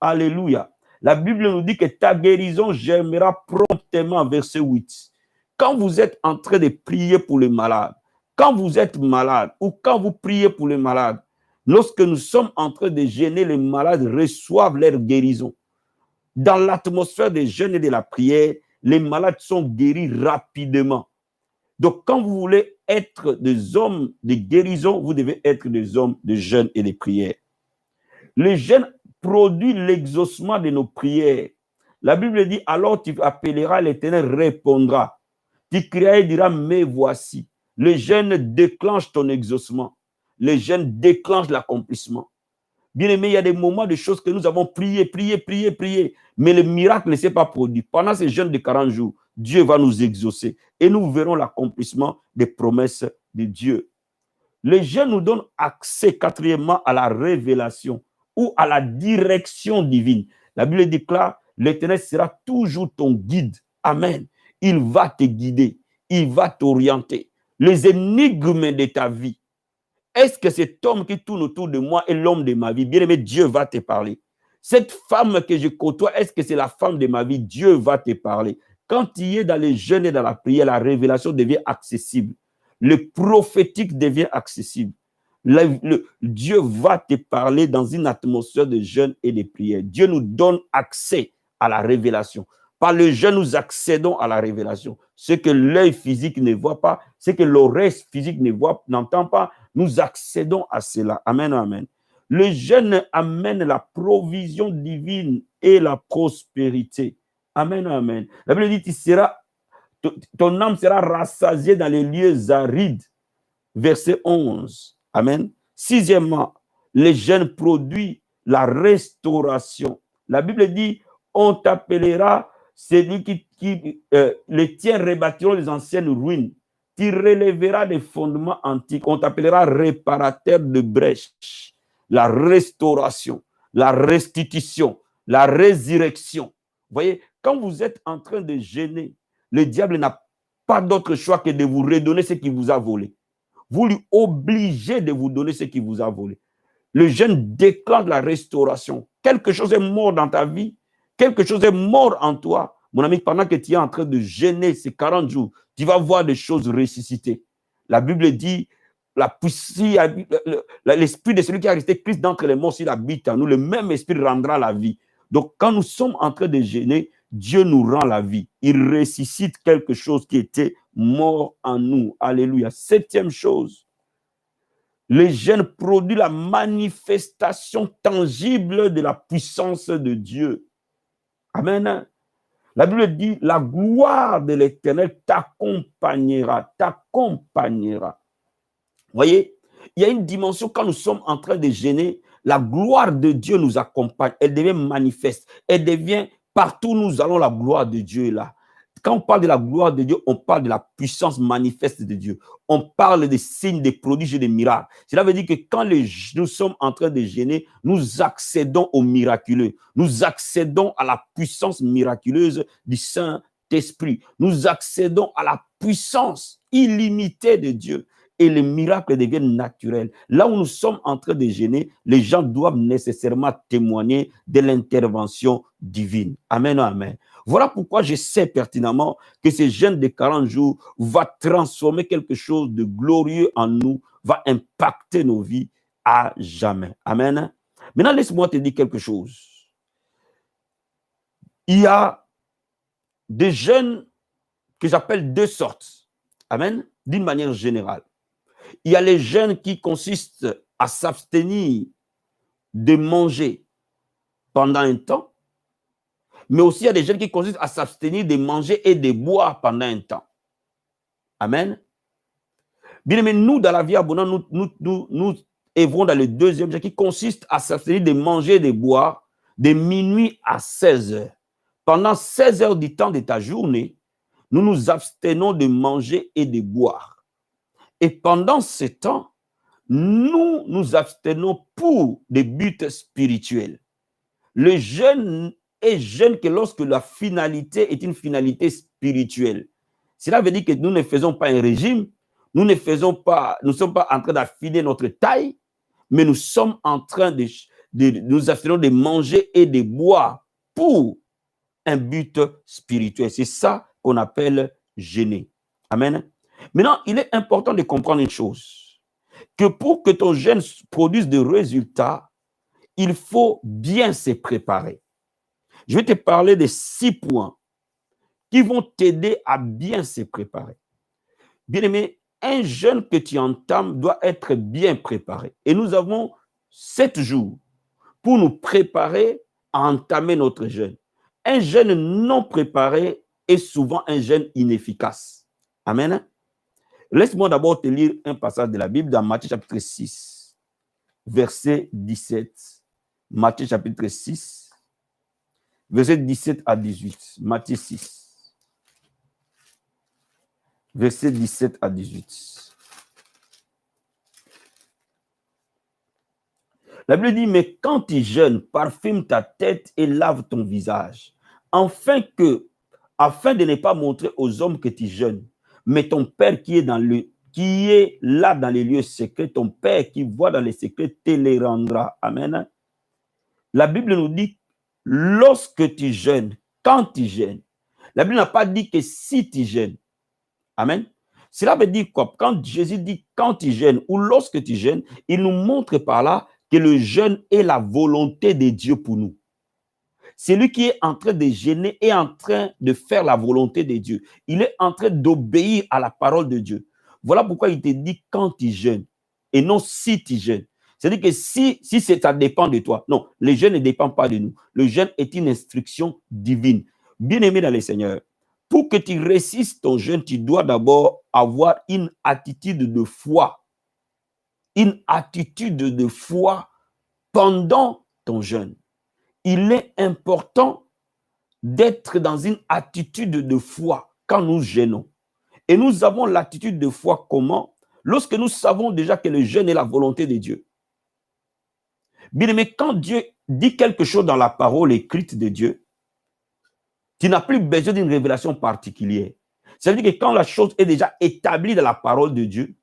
Alléluia. La Bible nous dit que ta guérison germera promptement, verset 8. Quand vous êtes en train de prier pour les malades, quand vous êtes malade ou quand vous priez pour les malades, lorsque nous sommes en train de jeûner, les malades reçoivent leur guérison. Dans l'atmosphère des jeûnes et de la prière, les malades sont guéris rapidement. Donc, quand vous voulez être des hommes de guérison, vous devez être des hommes de jeûne et de prière. Le jeûne produit l'exaucement de nos prières. La Bible dit, alors tu appelleras, l'Éternel répondra. Tu crieras et diras, mais voici. Le jeûne déclenche ton exaucement. Le jeûne déclenche l'accomplissement. Bien aimé, il y a des moments de choses que nous avons prié, mais le miracle ne s'est pas produit. Pendant ces jeûnes de 40 jours, Dieu va nous exaucer et nous verrons l'accomplissement des promesses de Dieu. Le jeûne nous donne accès, quatrièmement, à la révélation ou à la direction divine. La Bible déclare, l'Éternel sera toujours ton guide. Amen. Il va te guider, il va t'orienter. Les énigmes de ta vie. Est-ce que cet homme qui tourne autour de moi est l'homme de ma vie? Bien aimé, Dieu va te parler. Cette femme que je côtoie, est-ce que c'est la femme de ma vie? Dieu va te parler. Quand tu es dans les jeûnes et dans la prière, la révélation devient accessible. Le prophétique devient accessible. Dieu va te parler dans une atmosphère de jeûne et de prière. Dieu nous donne accès à la révélation. Par le jeûne, nous accédons à la révélation. Ce que l'œil physique ne voit pas, ce que l'oreille physique n'entend pas, nous accédons à cela. Amen, amen. Le jeûne amène la provision divine et la prospérité. Amen, amen. La Bible dit, ton âme sera rassasiée dans les lieux arides. Verset 11. Amen. Sixièmement, le jeûne produit la restauration. La Bible dit, on t'appellera celui qui les tiens rebâtiront les anciennes ruines. Tu relèveras des fondements antiques. On t'appellera réparateur de brèches. La restauration, la restitution, la résurrection. Vous voyez, quand vous êtes en train de jeûner, le diable n'a pas d'autre choix que de vous redonner ce qu'il vous a volé. Vous lui obligez de vous donner ce qu'il vous a volé. Le jeûne déclenche la restauration. Quelque chose est mort dans ta vie, quelque chose est mort en toi. Mon ami, pendant que tu es en train de jeûner ces 40 jours, tu vas voir des choses ressusciter. La Bible dit, l'esprit de celui qui a resté Christ d'entre les morts, s'il habite en nous, le même esprit rendra la vie. Donc, quand nous sommes en train de jeûner, Dieu nous rend la vie. Il ressuscite quelque chose qui était mort en nous. Alléluia. Septième chose, le jeûne produit la manifestation tangible de la puissance de Dieu. Amen. La Bible dit, la gloire de l'Éternel t'accompagnera, t'accompagnera. Vous voyez, il y a une dimension quand nous sommes en train de jeûner, la gloire de Dieu nous accompagne, elle devient manifeste, elle devient partout où nous allons, la gloire de Dieu est là. Quand on parle de la gloire de Dieu, on parle de la puissance manifeste de Dieu. On parle des signes, des prodiges et des miracles. Cela veut dire que quand nous sommes en train de jeûner, nous accédons au miraculeux. Nous accédons à la puissance miraculeuse du Saint-Esprit. Nous accédons à la puissance illimitée de Dieu. Et les miracles deviennent naturels. Là où nous sommes en train de jeûner, les gens doivent nécessairement témoigner de l'intervention divine. Amen, amen. Voilà pourquoi je sais pertinemment que ce jeûne de 40 jours va transformer quelque chose de glorieux en nous, va impacter nos vies à jamais. Amen. Maintenant, laisse-moi te dire quelque chose. Il y a des jeûnes que j'appelle deux sortes. Amen. D'une manière générale. Il y a les jeûnes qui consistent à s'abstenir de manger pendant un temps, mais aussi il y a des jeûnes qui consistent à s'abstenir de manger et de boire pendant un temps. Amen. Bien aimé, nous, dans la vie abondante, nous œuvrons dans le deuxième jeûne qui consiste à s'abstenir de manger et de boire de minuit à 16 heures. Pendant 16 heures du temps de ta journée, nous nous abstenons de manger et de boire. Et pendant ce temps, nous nous abstenons pour des buts spirituels. Le jeûne est jeûne que lorsque la finalité est une finalité spirituelle. Cela veut dire que nous ne faisons pas un régime, nous ne sommes pas en train d'affiner notre taille, mais nous sommes en train de nous abstenir de manger et de boire pour un but spirituel. C'est ça qu'on appelle jeûner. Amen. Maintenant, il est important de comprendre une chose, que pour que ton jeûne produise des résultats, il faut bien se préparer. Je vais te parler de 6 points qui vont t'aider à bien se préparer. Bien-aimé, un jeûne que tu entames doit être bien préparé. Et nous avons 7 jours pour nous préparer à entamer notre jeûne. Un jeûne non préparé est souvent un jeûne inefficace. Amen. Laisse-moi d'abord te lire un passage de la Bible dans Matthieu chapitre 6, verset 17. Matthieu chapitre 6, verset 17 à 18. Matthieu 6, verset 17 à 18. La Bible dit, mais quand tu jeûnes, parfume ta tête et lave ton visage, afin de ne pas montrer aux hommes que tu jeûnes, mais ton Père qui est là dans les lieux secrets, ton Père qui voit dans les secrets te les rendra. Amen. La Bible nous dit, lorsque tu jeûnes, quand tu jeûnes, la Bible n'a pas dit que si tu jeûnes. Amen. Cela veut dire quoi? Quand Jésus dit quand tu jeûnes ou lorsque tu jeûnes, il nous montre par là que le jeûne est la volonté de Dieu pour nous. Celui qui est en train de jeûner est en train de faire la volonté de Dieu. Il est en train d'obéir à la parole de Dieu. Voilà pourquoi il te dit quand tu jeûnes et non si tu jeûnes. C'est-à-dire que si ça dépend de toi. Non, le jeûne ne dépend pas de nous. Le jeûne est une instruction divine. Bien-aimé dans le Seigneur, pour que tu réussisses ton jeûne, tu dois d'abord avoir une attitude de foi. Une attitude de foi pendant ton jeûne. Il est important d'être dans une attitude de foi quand nous jeûnons. Et nous avons l'attitude de foi comment? Lorsque nous savons déjà que le jeûne est la volonté de Dieu. Bien aimé, quand Dieu dit quelque chose dans la parole écrite de Dieu, tu n'as plus besoin d'une révélation particulière. Ça veut dire que quand la chose est déjà établie dans la parole de Dieu,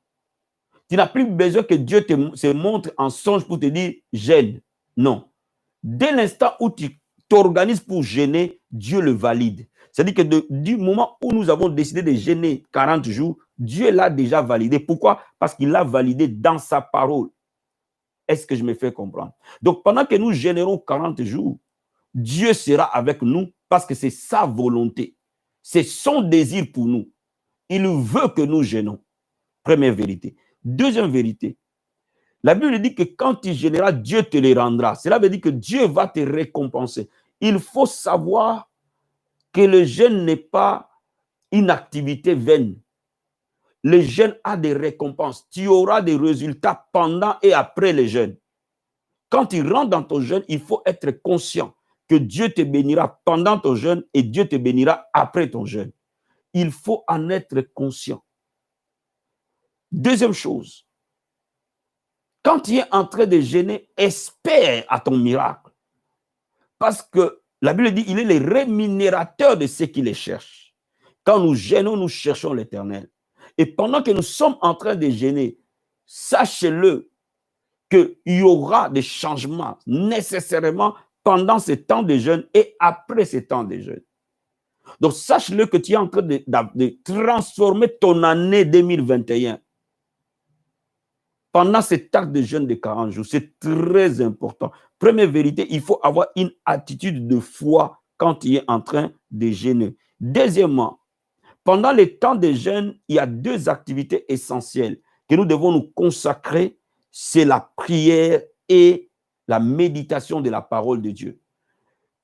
tu n'as plus besoin que Dieu se montre en songe pour te dire « jeûne ». Non. Dès l'instant où tu t'organises pour jeûner, Dieu le valide. C'est-à-dire que du moment où nous avons décidé de jeûner 40 jours, Dieu l'a déjà validé. Pourquoi? Parce qu'il l'a validé dans sa parole. Est-ce que je me fais comprendre? Donc, pendant que nous jeûnerons 40 jours, Dieu sera avec nous parce que c'est sa volonté. C'est son désir pour nous. Il veut que nous jeûnons. Première vérité. Deuxième vérité. La Bible dit que quand tu jeûneras, Dieu te les rendra. Cela veut dire que Dieu va te récompenser. Il faut savoir que le jeûne n'est pas une activité vaine. Le jeûne a des récompenses. Tu auras des résultats pendant et après le jeûne. Quand tu rentres dans ton jeûne, il faut être conscient que Dieu te bénira pendant ton jeûne et Dieu te bénira après ton jeûne. Il faut en être conscient. Deuxième chose, quand tu es en train de jeûner, espère à ton miracle. Parce que la Bible dit qu'il est le rémunérateur de ceux qui les cherchent. Quand nous jeûnons, nous cherchons l'Éternel. Et pendant que nous sommes en train de jeûner, sachez-le qu'il y aura des changements nécessairement pendant ce temps de jeûne et après ce temps de jeûne. Donc, sache-le que tu es en train de transformer ton année 2021 pendant cet acte de jeûne de 40 jours. C'est très important. Première vérité, il faut avoir une attitude de foi quand tu es en train de jeûner. Deuxièmement, pendant les temps de jeûne, il y a 2 activités essentielles que nous devons nous consacrer. C'est la prière et la méditation de la parole de Dieu.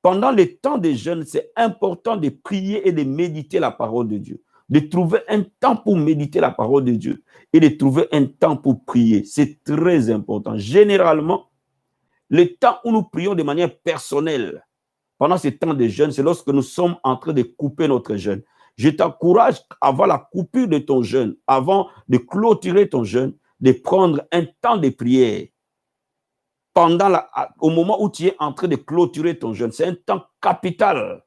Pendant les temps de jeûne, c'est important de prier et de méditer la parole de Dieu. De trouver un temps pour méditer la parole de Dieu et de trouver un temps pour prier. C'est très important. Généralement, le temps où nous prions de manière personnelle, pendant ce temps de jeûne, c'est lorsque nous sommes en train de couper notre jeûne. Je t'encourage, avant la coupure de ton jeûne, avant de clôturer ton jeûne, de prendre un temps de prière. Au moment où tu es en train de clôturer ton jeûne, c'est un temps capital.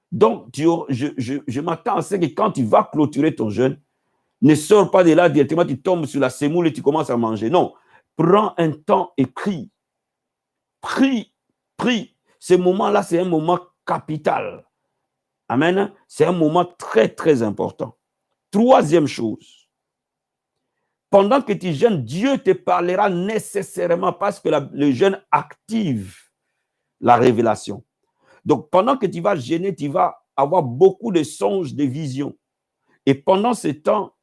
Donc, je m'attends à ce que quand tu vas clôturer ton jeûne, ne sors pas de là directement, tu tombes sur la semoule et tu commences à manger. Non, prends un temps et prie. Prie. Ce moment-là, c'est un moment capital. Amen. C'est un moment très, très important. Troisième chose, pendant que tu jeûnes, Dieu te parlera nécessairement parce que le jeûne active la révélation. Donc, pendant que tu vas jeûner, tu vas avoir beaucoup de songes, de visions. Et pendant ce temps,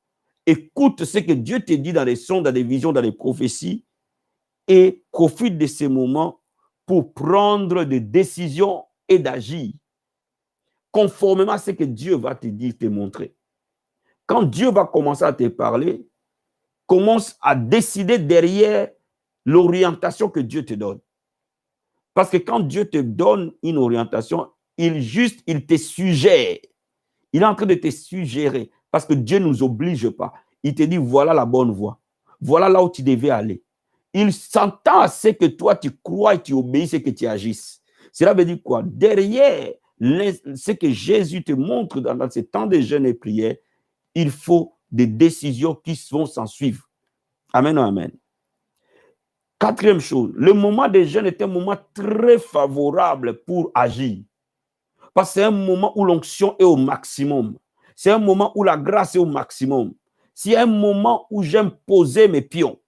écoute ce que Dieu te dit dans les songes, dans les visions, dans les prophéties et profite de ces moments pour prendre des décisions et d'agir conformément à ce que Dieu va te dire, te montrer. Quand Dieu va commencer à te parler, commence à décider derrière l'orientation que Dieu te donne. Parce que quand Dieu te donne une orientation, il te suggère. Il est en train de te suggérer parce que Dieu ne nous oblige pas. Il te dit, voilà la bonne voie. Voilà là où tu devais aller. Il s'entend à ce que toi, tu crois et tu obéisses et que tu agisses. Cela veut dire quoi? Derrière ce que Jésus te montre dans ces temps de jeûne et prière, il faut des décisions qui vont s'en suivre. Amen, amen. Quatrième chose, le moment des jeûnes est un moment très favorable pour agir. Parce que c'est un moment où l'onction est au maximum. C'est un moment où la grâce est au maximum. C'est un moment où j'aime poser mes pions.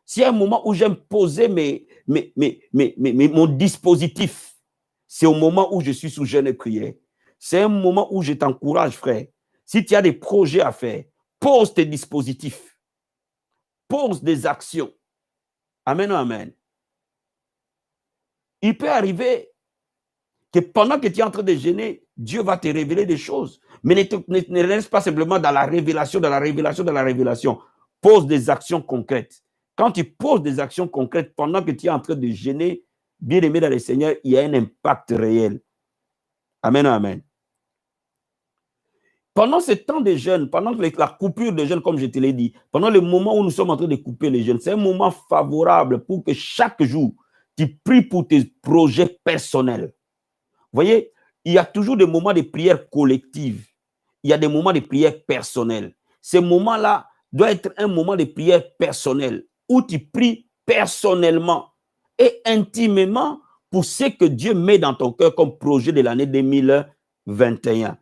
C'est un moment où j'aime poser mon dispositif. C'est au moment où je suis sous jeûne et prière. C'est un moment où je t'encourage, frère. Si tu as des projets à faire, pose tes dispositifs. Pose des actions. Amen, amen. Il peut arriver que pendant que tu es en train de jeûner, Dieu va te révéler des choses. Mais ne reste pas simplement dans la révélation, dans la révélation, dans la révélation. Pose des actions concrètes. Quand tu poses des actions concrètes pendant que tu es en train de jeûner, bien aimé dans le Seigneur, il y a un impact réel. Amen, amen. Pendant ce temps de jeûne, pendant la coupure de jeûne, comme je te l'ai dit, pendant le moment où nous sommes en train de couper les jeûnes, c'est un moment favorable pour que chaque jour, tu pries pour tes projets personnels. Vous voyez, il y a toujours des moments de prière collective. Il y a des moments de prière personnelle. Ces moments-là doivent être un moment de prière personnelle où tu pries personnellement et intimement pour ce que Dieu met dans ton cœur comme projet de l'année 2021.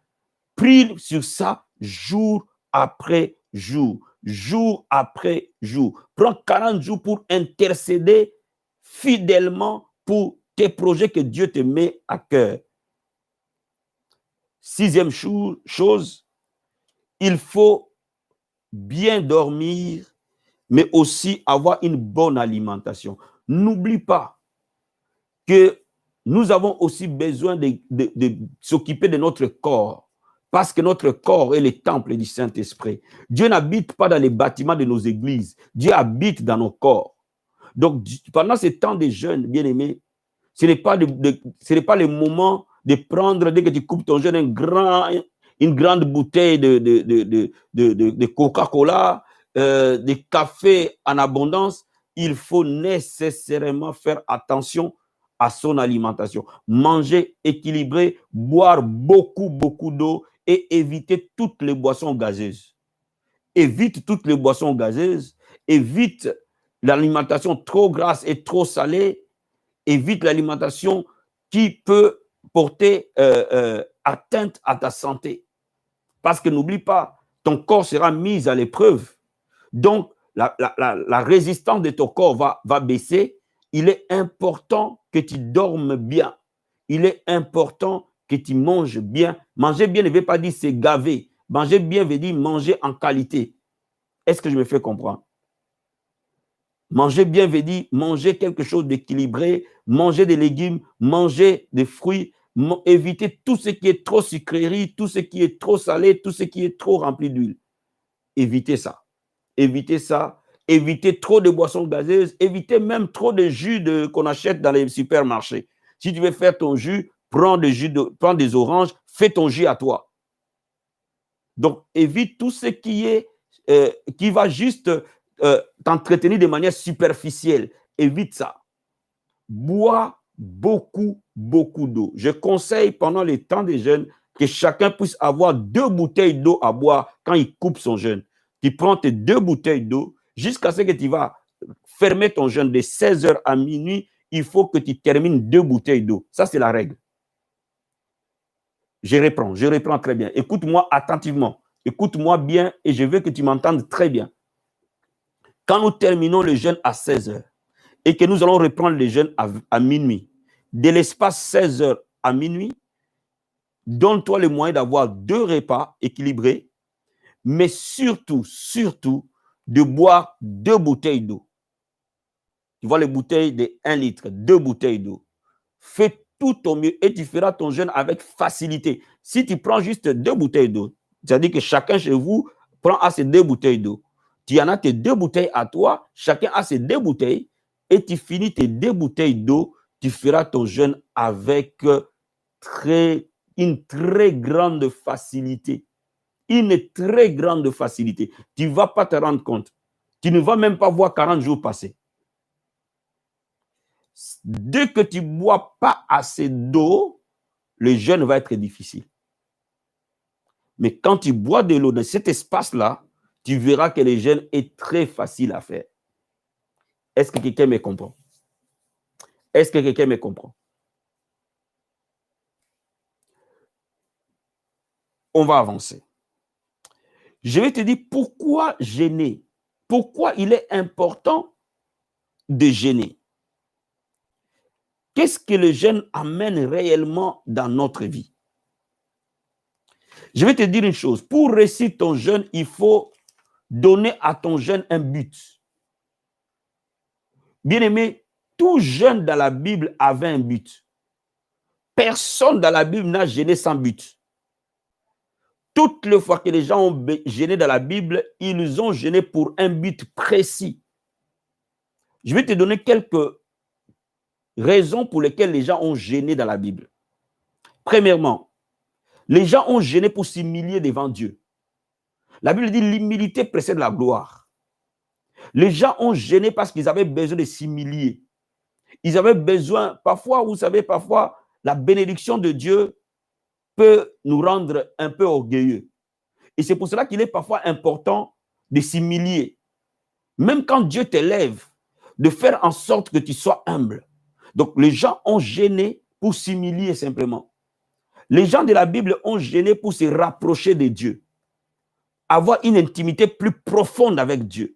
Prie sur ça jour après jour, jour après jour. Prends 40 jours pour intercéder fidèlement pour tes projets que Dieu te met à cœur. Sixième chose, il faut bien dormir, mais aussi avoir une bonne alimentation. N'oublie pas que nous avons aussi besoin de s'occuper de notre corps, parce que notre corps est le temple du Saint-Esprit. Dieu n'habite pas dans les bâtiments de nos églises, Dieu habite dans nos corps. Donc, pendant ce temps de jeûne, bien-aimé, ce n'est pas le moment de prendre, dès que tu coupes ton jeûne, une grande bouteille de Coca-Cola, de café en abondance. Il faut nécessairement faire attention à son alimentation. Manger équilibré, boire beaucoup d'eau et éviter toutes les boissons gazeuses. Évite toutes les boissons gazeuses, évite l'alimentation trop grasse et trop salée, évite l'alimentation qui peut porter atteinte à ta santé. Parce que n'oublie pas, ton corps sera mis à l'épreuve. Donc, la résistance de ton corps va baisser. Il est important que tu dormes bien. Il est important que tu manges bien. Manger bien ne veut pas dire se gaver. Manger bien veut dire manger en qualité. Est-ce que je me fais comprendre? Manger bien veut dire manger quelque chose d'équilibré, manger des légumes, manger des fruits, éviter tout ce qui est trop sucrerie, tout ce qui est trop salé, tout ce qui est trop rempli d'huile. Évitez ça. Évitez ça. Évitez trop de boissons gazeuses. Évitez même trop de jus qu'on achète dans les supermarchés. Si tu veux faire ton jus, prends des oranges, fais ton jus à toi. Donc, évite tout ce qui va juste t'entretenir de manière superficielle. Évite ça. Bois beaucoup d'eau. Je conseille pendant les temps de jeûne que chacun puisse avoir 2 bouteilles d'eau à boire quand il coupe son jeûne. Tu prends tes 2 bouteilles d'eau jusqu'à ce que tu vas fermer ton jeûne de 16h à minuit. Il faut que tu termines 2 bouteilles d'eau. Ça, c'est la règle. Je reprends très bien. Écoute-moi attentivement. Écoute-moi bien et je veux que tu m'entendes très bien. Quand nous terminons le jeûne à 16 heures et que nous allons reprendre le jeûne à minuit, de l'espace 16 heures à minuit, donne-toi le moyen d'avoir 2 repas équilibrés, mais surtout, de boire 2 bouteilles d'eau. Tu vois les bouteilles de 1 litre, 2 bouteilles d'eau. Fais tout au mieux et tu feras ton jeûne avec facilité. Si tu prends juste 2 bouteilles d'eau, c'est-à-dire que chacun chez vous prend à ses 2 bouteilles d'eau. Tu en as tes 2 bouteilles à toi, chacun a ses 2 bouteilles et tu finis tes 2 bouteilles d'eau, tu feras ton jeûne avec une très grande facilité. Une très grande facilité. Tu ne vas pas te rendre compte. Tu ne vas même pas voir 40 jours passer. Dès que tu ne bois pas assez d'eau, le jeûne va être difficile. Mais quand tu bois de l'eau dans cet espace-là, tu verras que le jeûne est très facile à faire. Est-ce que quelqu'un me comprend? Est-ce que quelqu'un me comprend? On va avancer. Je vais te dire pourquoi jeûner. Pourquoi il est important de jeûner. Qu'est-ce que le jeûne amène réellement dans notre vie? Je vais te dire une chose. Pour réussir ton jeûne, il faut donner à ton jeûne un but. Bien-aimé, tout jeûne dans la Bible avait un but. Personne dans la Bible n'a jeûné sans but. Toutes les fois que les gens ont jeûné dans la Bible, ils ont jeûné pour un but précis. Je vais te donner quelques raisons pour lesquelles les gens ont jeûné dans la Bible. Premièrement, les gens ont jeûné pour s'humilier devant Dieu. La Bible dit l'humilité précède la gloire. Les gens ont jeûné parce qu'ils avaient besoin de s'humilier. Ils avaient besoin, parfois, vous savez, parfois, la bénédiction de Dieu peut nous rendre un peu orgueilleux. Et c'est pour cela qu'il est parfois important de s'humilier. Même quand Dieu t'élève, de faire en sorte que tu sois humble. Donc, les gens ont jeûné pour s'humilier simplement. Les gens de la Bible ont jeûné pour se rapprocher de Dieu. Avoir une intimité plus profonde avec Dieu.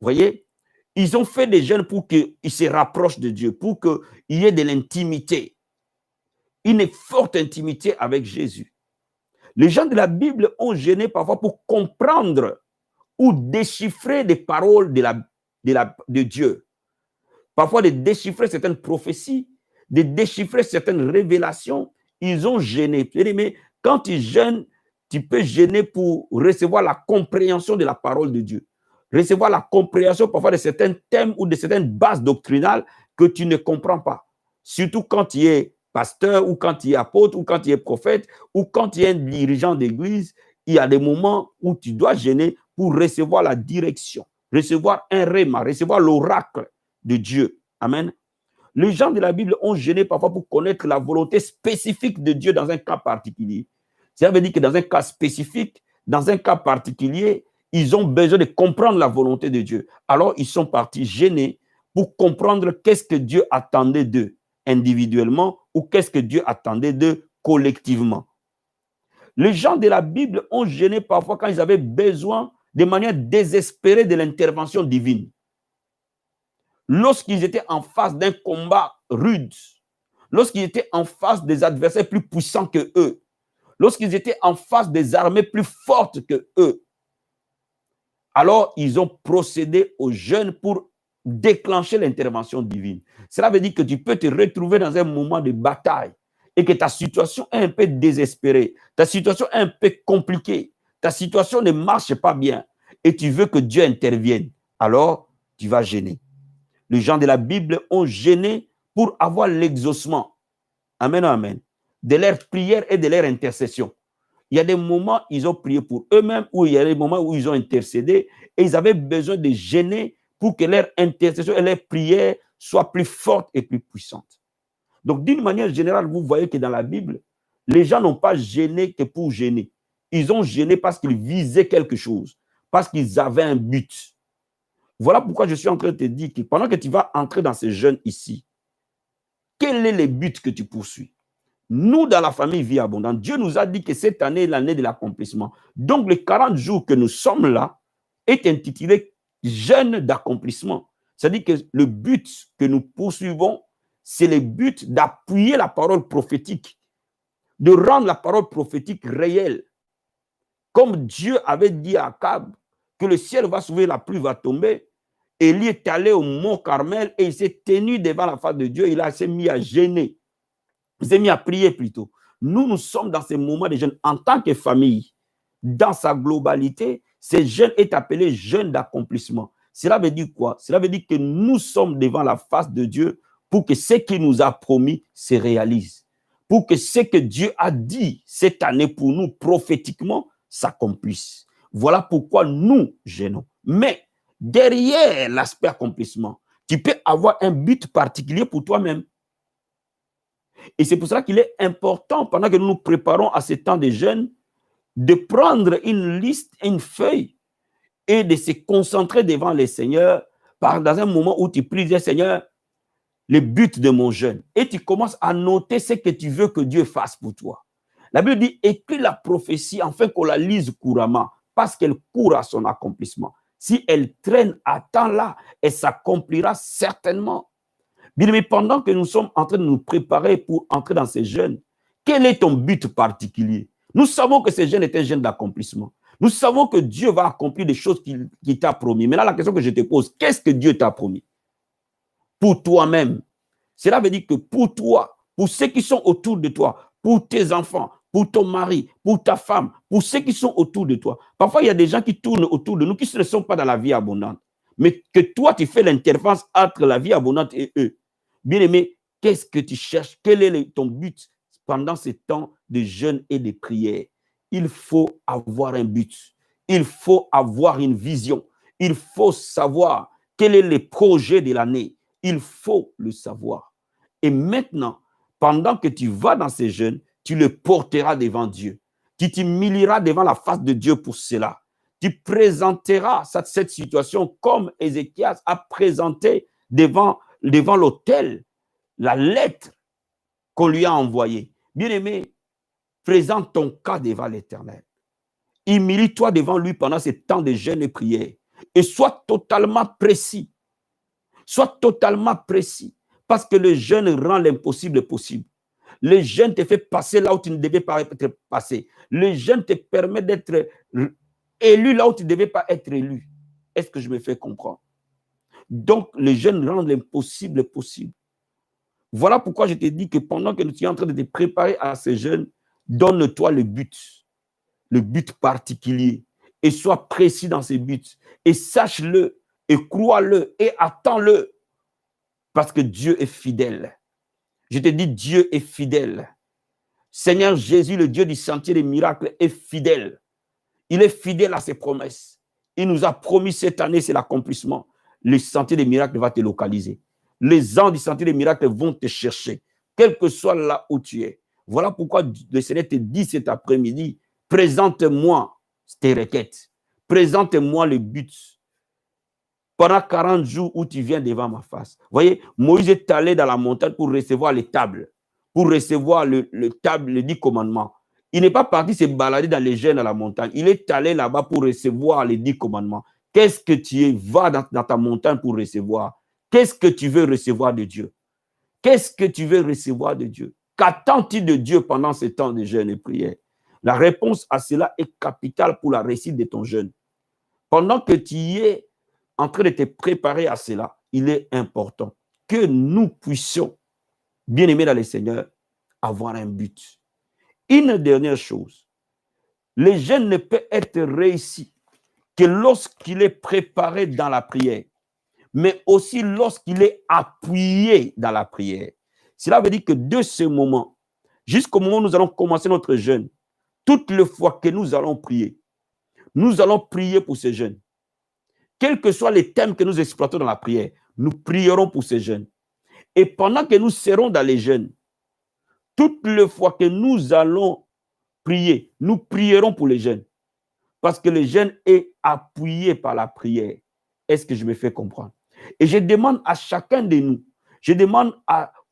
Vous voyez? Ils ont fait des jeûnes pour qu'ils se rapprochent de Dieu, pour qu'il y ait de l'intimité. Une forte intimité avec Jésus. Les gens de la Bible ont jeûné parfois pour comprendre ou déchiffrer des paroles de Dieu. Parfois de déchiffrer certaines prophéties, de déchiffrer certaines révélations. Ils ont jeûné. Mais quand tu jeûnes, tu peux jeûner pour recevoir la compréhension de la parole de Dieu. Recevoir la compréhension parfois de certains thèmes ou de certaines bases doctrinales que tu ne comprends pas. Surtout quand tu es pasteur ou quand tu es apôtre ou quand tu es prophète ou quand tu es un dirigeant d'église, il y a des moments où tu dois jeûner pour recevoir la direction, recevoir un réma, recevoir l'oracle de Dieu. Amen. Les gens de la Bible ont jeûné parfois pour connaître la volonté spécifique de Dieu dans un cas particulier. Ça veut dire que dans un cas spécifique, dans un cas particulier, ils ont besoin de comprendre la volonté de Dieu. Alors, ils sont partis jeûner pour comprendre qu'est-ce que Dieu attendait d'eux individuellement ou qu'est-ce que Dieu attendait d'eux collectivement. Les gens de la Bible ont jeûné parfois quand ils avaient besoin de manière désespérée de l'intervention divine. Lorsqu'ils étaient en face d'un combat rude, lorsqu'ils étaient en face des adversaires plus puissants que eux, lorsqu'ils étaient en face des armées plus fortes que eux, alors ils ont procédé au jeûne pour déclencher l'intervention divine. Cela veut dire que tu peux te retrouver dans un moment de bataille et que ta situation est un peu désespérée, ta situation est un peu compliquée, ta situation ne marche pas bien et tu veux que Dieu intervienne. Alors, tu vas jeûner. Les gens de la Bible ont jeûné pour avoir l'exaucement. Amen, amen. De leur prière et de leur intercession. Il y a des moments où ils ont prié pour eux-mêmes, ou il y a des moments où ils ont intercédé et ils avaient besoin de jeûner pour que leur intercession et leur prière soient plus fortes et plus puissantes. Donc, d'une manière générale, vous voyez que dans la Bible, les gens n'ont pas jeûné que pour jeûner. Ils ont jeûné parce qu'ils visaient quelque chose, parce qu'ils avaient un but. Voilà pourquoi je suis en train de te dire que pendant que tu vas entrer dans ce jeûne ici, quel est le but que tu poursuis? Nous, dans la famille Vie Abondante, Dieu nous a dit que cette année est l'année de l'accomplissement. Donc, les 40 jours que nous sommes là est intitulé jeûne d'accomplissement. C'est-à-dire que le but que nous poursuivons, c'est le but d'appuyer la parole prophétique, de rendre la parole prophétique réelle. Comme Dieu avait dit à Akab que le ciel va s'ouvrir, la pluie va tomber, Élie est allé au mont Carmel et il s'est tenu devant la face de Dieu. Il s'est mis à gêner. Il s'est mis à prier plutôt. Nous sommes dans ces moments de jeûne en tant que famille. Dans sa globalité, ce jeûne est appelé jeûne d'accomplissement. Cela veut dire quoi? Cela veut dire que nous sommes devant la face de Dieu pour que ce qu'il nous a promis se réalise. Pour que ce que Dieu a dit cette année pour nous prophétiquement s'accomplisse. Voilà pourquoi nous jeûnons. Mais derrière l'aspect accomplissement, tu peux avoir un but particulier pour toi-même. Et c'est pour cela qu'il est important, pendant que nous nous préparons à ce temps de jeûne, de prendre une liste, une feuille, et de se concentrer devant le Seigneur, dans un moment où tu pries, Seigneur, le but de mon jeûne. Et tu commences à noter ce que tu veux que Dieu fasse pour toi. La Bible dit, écris la prophétie afin qu'on la lise couramment, parce qu'elle court à son accomplissement. Si elle traîne à temps là, elle s'accomplira certainement. Bien, mais pendant que nous sommes en train de nous préparer pour entrer dans ces jeûnes, quel est ton but particulier? Nous savons que ces jeûnes est un jeûne d'accomplissement. Nous savons que Dieu va accomplir des choses qu'il t'a promis. Maintenant, la question que je te pose, qu'est-ce que Dieu t'a promis? Pour toi-même. Cela veut dire que pour toi, pour ceux qui sont autour de toi, pour tes enfants, pour ton mari, pour ta femme, pour ceux qui sont autour de toi. Parfois, il y a des gens qui tournent autour de nous qui ne sont pas dans la vie abondante. Mais que toi, tu fais l'interface entre la vie abondante et eux. Bien-aimé, qu'est-ce que tu cherches? Quel est ton but pendant ces temps de jeûne et de prière? Il faut avoir un but. Il faut avoir une vision. Il faut savoir quel est le projet de l'année. Il faut le savoir. Et maintenant, pendant que tu vas dans ces jeûnes, tu le porteras devant Dieu. Tu t'humilieras devant la face de Dieu pour cela. Tu présenteras cette situation comme Ézéchias a présenté devant l'autel la lettre qu'on lui a envoyée. Bien-aimé, présente ton cas devant l'Éternel. Humilie-toi devant lui pendant ces temps de jeûne et prière. Et sois totalement précis. Sois totalement précis. Parce que le jeûne rend l'impossible possible. Le jeûne te fait passer là où tu ne devais pas être passé. Le jeûne te permet d'être élu là où tu ne devais pas être élu. Est-ce que je me fais comprendre? Donc, le jeûne rend l'impossible possible. Voilà pourquoi je te dis que pendant que tu es en train de te préparer à ce jeûne, donne-toi le but particulier, et sois précis dans ces buts, et sache-le, et crois-le, et attends-le, parce que Dieu est fidèle. Je te dis, Dieu est fidèle. Seigneur Jésus, le Dieu du sentier des miracles, est fidèle. Il est fidèle à ses promesses. Il nous a promis cette année, c'est l'accomplissement. Le sentier des miracles va te localiser. Les anges du sentier des miracles vont te chercher, quel que soit là où tu es. Voilà pourquoi le Seigneur te dit cet après-midi, présente-moi tes requêtes. Présente-moi le but. Pendant 40 jours où tu viens devant ma face. Vous voyez, Moïse est allé dans la montagne pour recevoir les tables, pour recevoir le 10 commandements. Il n'est pas parti se balader dans les jeûnes à la montagne. Il est allé là-bas pour recevoir les 10 commandements. Qu'est-ce que tu es? Va dans ta montagne pour recevoir. Qu'est-ce que tu veux recevoir de Dieu? Qu'est-ce que tu veux recevoir de Dieu? Qu'attends-tu de Dieu pendant ce temps de jeûne et prière? La réponse à cela est capitale pour la réussite de ton jeûne. Pendant que tu es en train de te préparer à cela, il est important que nous puissions, bien-aimés dans le Seigneur, avoir un but. Une dernière chose, le jeûne ne peut être réussi que lorsqu'il est préparé dans la prière, mais aussi lorsqu'il est appuyé dans la prière. Cela veut dire que de ce moment, jusqu'au moment où nous allons commencer notre jeûne, toutes les fois que nous allons prier pour ce jeûne. Quels que soient les thèmes que nous exploitons dans la prière, nous prierons pour ces jeûnes. Et pendant que nous serons dans les jeûnes, toutes les fois que nous allons prier, nous prierons pour les jeûnes. Parce que le jeûne est appuyé par la prière. Est-ce que je me fais comprendre? Et je demande à chacun de nous, je demande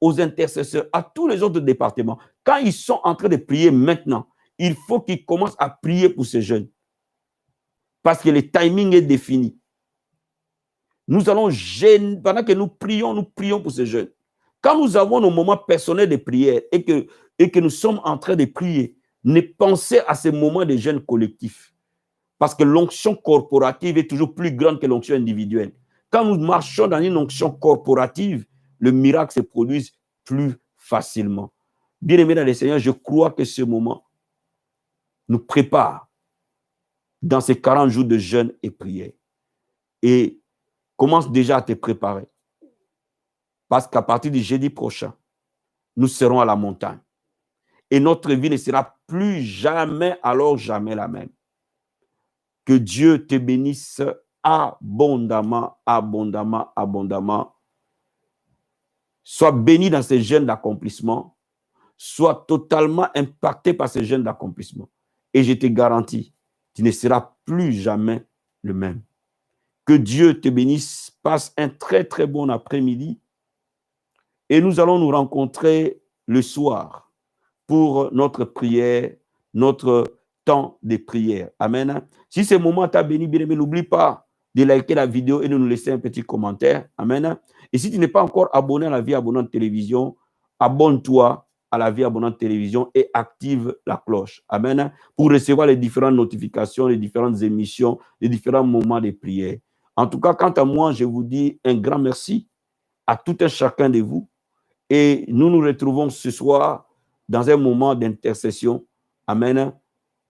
aux intercesseurs, à tous les autres départements, quand ils sont en train de prier maintenant, il faut qu'ils commencent à prier pour ces jeunes. Parce que le timing est défini. Nous allons gêner, pendant que nous prions pour ces jeunes. Quand nous avons nos moments personnels de prière et que nous sommes en train de prier, ne pensez à ces moments de jeûne collectif. Parce que l'onction corporative est toujours plus grande que l'onction individuelle. Quand nous marchons dans une onction corporative, le miracle se produit plus facilement. Bien-aimés dans le Seigneur, je crois que ce moment nous prépare dans ces 40 jours de jeûne et prière. Et commence déjà à te préparer. Parce qu'à partir du jeudi prochain, nous serons à la montagne. Et notre vie ne sera plus jamais, alors jamais la même. Que Dieu te bénisse abondamment, abondamment, abondamment. Sois béni dans ces jeûnes d'accomplissement. Sois totalement impacté par ces jeûnes d'accomplissement. Et je te garantis, tu ne seras plus jamais le même. Que Dieu te bénisse. Passe un très, très bon après-midi. Et nous allons nous rencontrer le soir pour notre prière, notre temps de prière. Amen. Si ce moment t'a béni, bien aimé, n'oublie pas de liker la vidéo et de nous laisser un petit commentaire. Amen. Et si tu n'es pas encore abonné à la Vie Abondante Télévision, abonne-toi à la Vie Abondante Télévision et active la cloche. Amen. Pour recevoir les différentes notifications, les différentes émissions, les différents moments de prière. En tout cas, quant à moi, je vous dis un grand merci à tout un chacun de vous. Et nous nous retrouvons ce soir dans un moment d'intercession. Amen.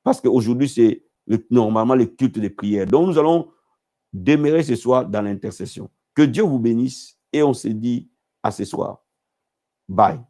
Parce qu'aujourd'hui, c'est normalement le culte de prière. Donc, nous allons demeurer ce soir dans l'intercession. Que Dieu vous bénisse et on se dit à ce soir. Bye.